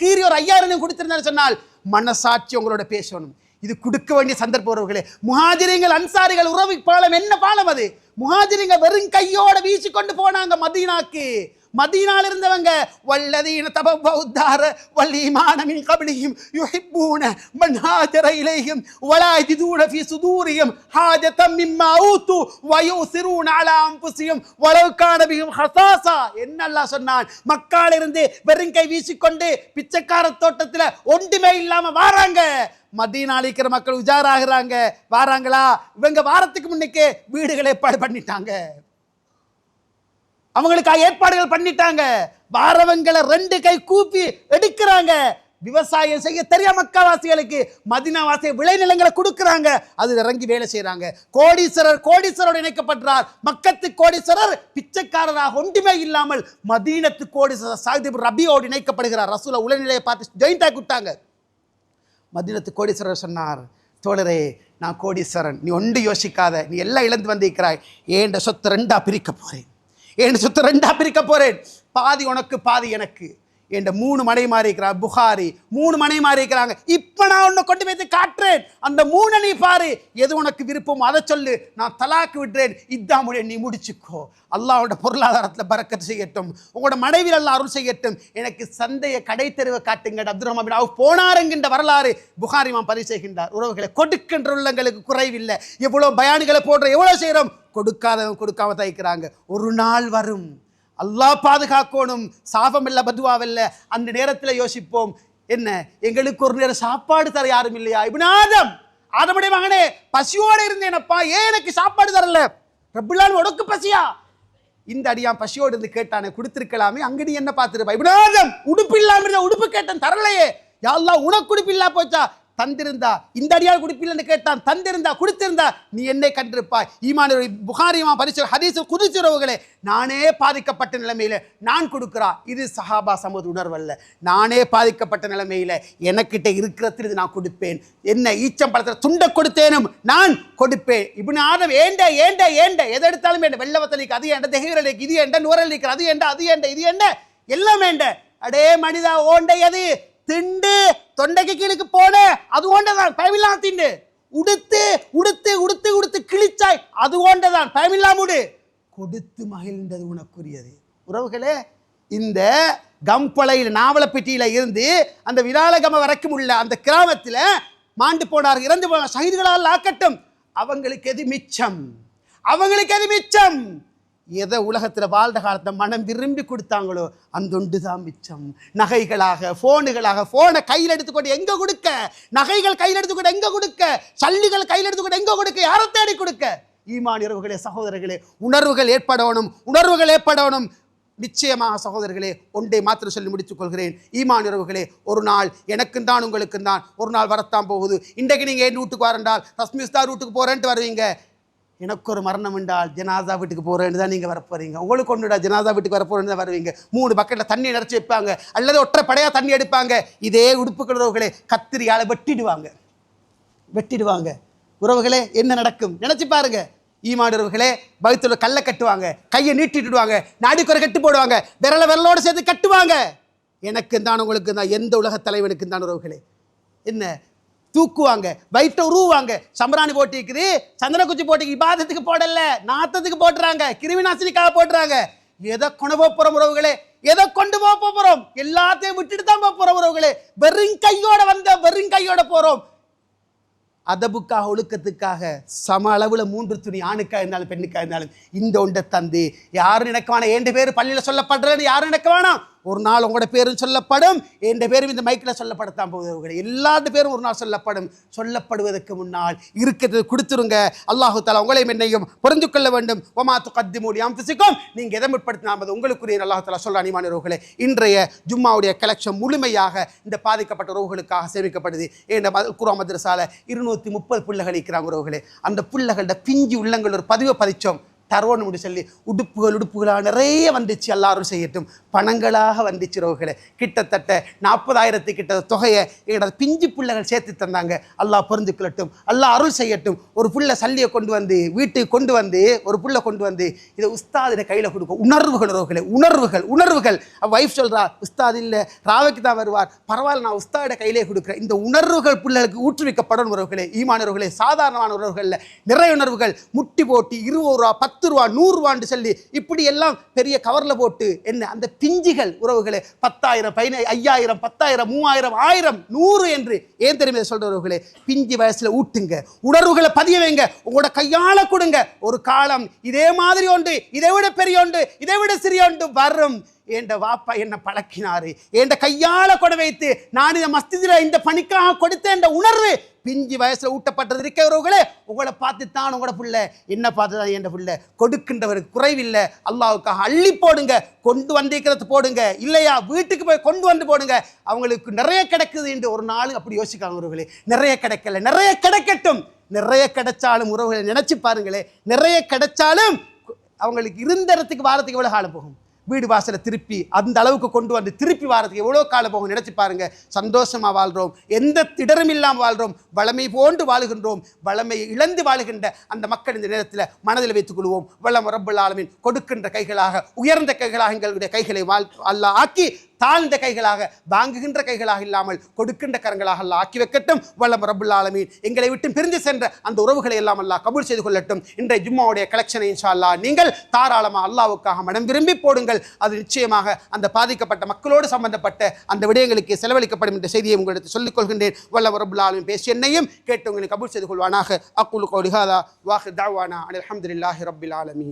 கீறி ஒரு 5000 கொடுத்திருந்தான்னு சொன்னால் மனசாட்சி உங்களோட பேசணும். இது கொடுக்க வேண்டிய சந்தர்ப்பம். உறவுகளே, முஹாஜிர்கள் அன்சாரிகள் உறவு பாலம் என்ன பாலம் அது? முஹாஜிர்கள் வெறும் கையோட வீசி கொண்டு போனாங்க மதீனாக்கு. மதீனால இருந்தவங்க வல்லதீன தபவ்வஉத்தார வல்ஈமான மின் கப்லிஹிம் யுஹிப்பூன மன் ஹாஜர இலைஹிம் வலா யஜிதூன ஃபீ சுதூரிஹிம் ஹாஜதம் மிம்மா ஊது வயுஸிரூன அலா அன்ஃபுஸிஹிம் வலவ் கான பிஹிம் ஹஸாஸா. என்ன அல்லாஹ் சொன்னான்? மக்கால இருந்து வெறுங்கை வீசிக்கொண்டு பிச்சைக்கார தோட்டத்துல ஒன்றுமே இல்லாம வாராங்க. மதீனால இருக்கிற மக்கள் உஜாராகிறாங்க. வாராங்களா? இவங்க வாரத்துக்கு முன்னுக்கே வீடுகளை ஏற்பாடு பண்ணிட்டாங்க, அவங்களுக்காக ஏற்பாடுகள் பண்ணிட்டாங்க. வாரவங்களை 2 கை கூப்பி எடுக்கிறாங்க. விவசாயம் செய்ய தெரியாம மக்காவாசிகளுக்கு மதீனாவாசிய விளைநிலங்களை கொடுக்குறாங்க. அது இறங்கி வேலை செய்யறாங்க. கோடீஸ்வரோடு இணைக்கப்படுறார். மக்கத்து கோடீஸ்வரர் பிச்சைக்காரராக ஒன்றுமே இல்லாமல் மதீனத்து கோடீஸ்வரர் சாஹிப் ரபியோடு இணைக்கப்படுகிறார். ரசூலை உளநிலையை பார்த்து ஜாயிண்டாக கொடுத்தாங்க. மதீனத்து கோடீஸ்வரர் சொன்னார், தோழரே, நான் கோடீஸ்வரன், நீ ஒன்று யோசிக்காத, நீ எல்லாம் இழந்து வந்திருக்கிறாய். ஏண்ட சொத்தை 2ஆ பிரிக்க போறேன், என் சொத்து 2ஆ பிரிக்க போறேன். பாதி உனக்கு பாதி எனக்கு. என் 3 மனை மாறி இருக்கிறார். புகாரி 3 மனை மாறி இருக்கிறாங்க. இப்ப நான் உன்னை கொண்டு போய் காட்டுறேன். அந்த 3 நீ பாரு, எது உனக்கு விருப்பம் அதை சொல்லு, நான் தலாக்கு விடுறேன், இதான் முடிய நீ முடிச்சுக்கோ. அல்லாஹ்வோட பொருளாதாரத்தில் பரக்கத் செய்யட்டும், உங்களோட மனைவியில் அல்லாஹ் அருள் செய்யட்டும். எனக்கு சந்தையை கடை தெருவை காட்டுங்க. அப்துல் ரஹ்மான் பின் அவுஃப் போனார் என்கின்ற வரலாறு புகாரி இமாம் பதிவு செய்கின்றார். உறவுகளை, கொடுக்கின்ற உள்ளங்களுக்கு குறைவில்லை. எவ்வளோ பயான்களை போடுற, எவ்வளோ செய்கிறோம், கொடுக்காதவங்க கொடுக்காம தைக்கிறாங்க. ஒரு நாள் வரும், அல்லாஹ் பாதுகாக்கணும், சாபம் இல்லை, பதுவாவில்லை. அந்த நேரத்தில் யோசிப்போம், என்ன எங்களுக்கு ஒரு நேரம் சாப்பாடு தர யாரும் இல்லையா? இப்னு ஆதமுடைய மகனே, பசியோடு இருந்தேனப்பா, ஏன் எனக்கு சாப்பாடு தரல? ரப்புல்லான் உனக்கு பசியா? இந்த அடியான் பசியோடு இருந்து கேட்டானே, கொடுத்திருக்கலாமே, அங்க நீ என்ன பார்த்துருப்பா? இப்னு ஆதம், உடுப்பு இல்லாம உடுப்பு கேட்டேன், தரலையே. யா அல்லாஹ், உனக்கு உடுப்பு இல்லா போச்சா? தந்திருந்தா. இந்த அடியால் குடிப்பில்லைன்னு கேட்டான், தந்திருந்தா, கொடுத்திருந்தா நீ என்னை கண்டிருப்பாய். ஈமான் புகாரி பரிசு ஹதீஸ் குதிச்சுறவுகளே, நானே பாதிக்கப்பட்ட நிலைமையில நான் கொடுக்குறா, இது சஹாபா சமூக உணர்வல்ல. நானே பாதிக்கப்பட்ட நிலைமையில எனக்கிட்ட இருக்கிறது நான் கொடுப்பேன். என்ன ஈச்சம் பழத்தில் துண்டை கொடுத்தேனும் நான் கொடுப்பேன். இப்னு ஆதம், ஏண்ட ஏண்ட ஏண்ட எதை எடுத்தாலும் வேண்ட, வெள்ளவத்தலிக்கு அது ஏண்ட, தெஹீரலிக்கு இது ஏண்ட, நூறலிக்கு அது ஏண்ட, அது ஏண்ட, இது ஏண்ட, எல்லாம் வேண்ட. அடே மனிதா, ஓண்ட எது திண்டு தொண்டைக்கு கீழுக்கு போன அது ஓண்டதான் பயமில்லா. திண்டு உடுத்து உடுத்து உடுத்து உடுத்து கிழிச்சாய் அது ஓண்டதான் பயமில்லா. முடு கொடுத்து மகிழ்ந்தது உனக்குரியது. உறவுகளே, இந்த கம்பளையில் நாவலப்பட்டியில இருந்து அந்த விராலகம வரைக்கும் உள்ள அந்த கிராமத்தில் மாண்டு போனார், இறந்து போனார். ஷஹீதுகளால் ஆக்கட்டும். அவங்களுக்கு எது மிச்சம்? அவங்களுக்கு எது மிச்சம்? எதை உலகத்தில் வாழ்ந்த காலத்தை மனம் விரும்பி கொடுத்தாங்களோ அந்த ஒன்று தான் மிச்சம். நகைகளாக, ஃபோனுகளாக, ஃபோனை கையில் எடுத்துக்கொண்டு எங்கே கொடுக்க, நகைகள் கையில் எடுத்துக்கொண்டு எங்கே கொடுக்க, சல்லிகள் கையில் எடுத்துக்கொண்டு எங்கே கொடுக்க, யாரை தேடி கொடுக்க? ஈமான் உறவுகளே, சகோதரர்களே, உணர்வுகள் ஏற்படணும், உணர்வுகள் ஏற்படணும். நிச்சயமாக சகோதரர்களே, ஒன்றை மாத்திரம் சொல்லி முடித்துக் கொள்கிறேன். ஈமான் உறவுகளே, ஒரு நாள் எனக்கும் தான் உங்களுக்கும் தான் ஒரு நாள் வரத்தான் போகுது. இன்றைக்கு நீங்கள் என் வீட்டுக்கு வரண்டால் ரஸ்மிஸ்தார் வீட்டுக்கு போகிறேன்ட்டு வருவீங்க. எனக்கு ஒரு மரணம் என்றால் ஜனாதா வீட்டுக்கு போகிறேன்னு தான் நீங்கள் வரப்போறீங்க. உங்களுக்கு ஒன்றுடா ஜனாதா வீட்டுக்கு வரப்போறேன்னு தான் வருவீங்க. 3 பக்கெட்டில் தண்ணி நிறச்சி வைப்பாங்க, அல்லது ஒற்றை படையாக தண்ணி எடுப்பாங்க. இதே உடுப்புகள் உறவுகளே கத்திரியால் வெட்டிடுவாங்க. உறவுகளே, என்ன நடக்கும் நினைச்சு பாருங்க. ஈமான் உறவுகளே, பைத்துல கல்லை கட்டுவாங்க, கையை நீட்டிடுவாங்க, நாடிக்குறை கட்டு போடுவாங்க, விரலோடு சேர்த்து கட்டுவாங்க. எனக்கு தான் உங்களுக்கு தான், எந்த உலக தலைவனுக்கு தான் உறவுகளே. என்ன தூக்குவாங்க, வயிற்றை உருவாங்க. சம்பராணி போட்டிக்குது, சந்தனக்குச்சி போட்டிக்கு இபாதத்துக்கு போடல, நாத்தத்துக்கு போட்டுறாங்க, கிருமி நாசினிக்காக போட்டுறாங்க. எதை கொணவப்புறம் உறவுகளே, எதை கொண்டு போக போறோம்? எல்லாத்தையும் விட்டுட்டு தான் போக போறோம் உறவுகளே. வெறும் கையோட வந்த வெறும் கையோட போறோம். அதபுக்காக ஒழுக்கத்துக்காக சம அளவுல 3 துணி, ஆணுக்காக இருந்தாலும் பெண்ணுக்காக இருந்தாலும் இந்த ஒன்றை தந்து யாரும் நினைக்க வேணாம். 2 பேர் பள்ளியில சொல்லப்படுறேன்னு யாரும் நினைக்க வேணாம். ஒரு நாள் உங்களோட பேரும் சொல்லப்படும், என் பேரும் இந்த மைக்கில் சொல்லப்படத்தான் போகுது. எல்லாத்து பேரும் ஒரு நாள் சொல்லப்படும். சொல்லப்படுவதற்கு முன்னால் இருக்கிறது கொடுத்துருங்க. அல்லாஹு தஆலா உங்களையும் என்னையும் புரிந்து கொள்ள வேண்டும். வமா துகத்திமூ லிஅன்ஃபுசிக்கும், நீங்க எதை முற்படுத்தினாலும் அது உங்களுக்குரிய அல்லாஹு தஆலா சொல்ல அனிமான உறவுகளே. இன்றைய ஜும்மாவுடைய கலெக்ஷன் முழுமையாக இந்த பாதிக்கப்பட்ட உறவுகளுக்காக சேமிக்கப்படுது. ஏன் குர்ஆன் மദ്രஸால 230 புள்ளகள் இருக்கிறாங்க உறவுகளே. அந்த புள்ளகளோட பிஞ்சு உள்ளங்கள் ஒரு பதிவை பதிச்சோம். தருவோம் அப்படி சொல்லி உடுப்புகளாக நிறைய வந்துச்சு. எல்லாரும் செய்யட்டும். பணங்களாக வந்துச்சு உறவுகளே. கிட்டத்தட்ட 40,000 கிட்ட தொகையை எங்களோட பிஞ்சு பிள்ளைகள் சேர்த்து தந்தாங்க. அல்லாஹ் பொருந்து கொள்ளட்டும், அல்லாஹ் அருள் செய்யட்டும். ஒரு புள்ள சல்லியை கொண்டு வந்து வீட்டுக்கு கொண்டு வந்து ஒரு புள்ள கொண்டு வந்து இதை உஸ்தாதின கையில் கொடுக்கும். உணர்வுகள் உறவுகளே, உணர்வுகள். வைஃப் சொல்றா, உஸ்தாத் இல்லை ராவைக்கு தான் வருவார், பரவாயில்ல நான் உஸ்தாதிட கையிலே கொடுக்குறேன். இந்த உணர்வுகள் பிள்ளைகளுக்கு ஊற்றுவிக்கப்படும் உறவுகளே. ஈமானவர்களே, சாதாரணமான உறவுகளில் நிறைய உணர்வுகள். முட்டி போட்டி 20 ரூபா 10 ரூபா 100 ரூபான்னு சொல்லி இப்படி எல்லாம் பெரிய கவர்ல போட்டு என்ன அந்த பிஞ்சுகள் உறவுகளே 10,000 5,000 10,000 3,000 1000 100 என்று ஏன் தெரியுமா சொல்றவர்களே? பிஞ்சு வயசுல ஊட்டுங்க, உணர்வுகளை பதிய வைங்க, உங்களோட கையால கொடுங்க. ஒரு காலம் இதே மாதிரி ஒன்று, இதை விட பெரிய ஒன்று, இதை விட சிறிய ஒன்று வரும். என்ற வாப்பா என்ன பழக்கினாரு, என்ற கையால கொடை வைத்து நான் இந்த மஸ்ஜிதில் இந்த பணிக்காக கொடுத்த என்ற உணர்வு பிஞ்சு வயசுல ஊட்டப்பட்டது இருக்கிறவர்களே. உங்களை பார்த்து தான் உங்களோட பிள்ளை என்ன பார்த்து தான் என்ற பிள்ளை. கொடுக்கின்றவருக்கு குறைவில்லை. அல்லாஹ்வுக்காக அள்ளி போடுங்க, கொண்டு வந்திருக்கிறது போடுங்க, இல்லையா வீட்டுக்கு போய் கொண்டு வந்து போடுங்க. அவங்களுக்கு நிறைய கிடைக்குது என்று ஒரு நாள் அப்படி யோசிக்காங்க உறவுகளே. நிறைய கிடைக்கல, நிறைய கிடைக்கட்டும். நிறைய கிடைச்சாலும் உறவுகளை நினைச்சு பாருங்களே, நிறைய கிடைச்சாலும் அவங்களுக்கு இருந்த இடத்துக்கு வாரத்துக்கு எவ்வளவு காலம் போகும்? வீடு வாசலை திருப்பி அந்த அளவுக்கு கொண்டு வந்து திருப்பி வாரத்துக்கு எவ்வளோ காலம் போகும் நினைச்சு பாருங்க. சந்தோஷமா வாழ்றோம், எந்த திடரும் இல்லாமல் வாழ்றோம், வளமை போன்று வாழுகின்றோம். வளமையை இழந்து வாழுகின்ற அந்த மக்கள் இந்த நேரத்தில் மனதில் வைத்துக் கொள்வோம். வல்லம் ரப்பல் ஆலமீன் கொடுக்கின்ற கைகளாக, உயர்ந்த கைகளாக எங்களுடைய கைகளை அல்லாஹ் ஆக்கி, தாழ்ந்த கைகளாக, வாங்குகின்ற கைகளாக இல்லாமல் கொடுக்கின்ற கரங்களாக அல்லாஹ் ஆக்கி வைக்கட்டும். வல்லம் ரப்பல் ஆலமீன் எங்களை விட்டு பிரிந்து சென்ற அந்த உறவுகளை எல்லாம் அல்லாஹ் கபூல் செய்து கொள்ளட்டும். இன்றைய ஜும்மாவுடைய கலெக்ஷனை இன்ஷா அல்லாஹ் நீங்கள் தாராளமாக அல்லாஹ்வுக்காக மனம் விரும்பி போடுங்கள். அது நிச்சயமாக அந்த பாதிக்கப்பட்ட மக்களோடு சம்பந்தப்பட்ட அந்த விடயங்களுக்கு செலவழிக்கப்படும் என்ற செய்தியை உங்களுக்கு சொல்லிக் கொள்கின்றேன். வல்லம் ரப்பல் ஆலமீன் பேசி என்னையும் கேட்டு உங்களை கபூல் செய்து கொள்வானாக. அக்கூலு கௌலி ஹாதா வாஹிர் தஅவானா அல்ஹம்துலில்லாஹி ரப்பில் ஆலமீன்.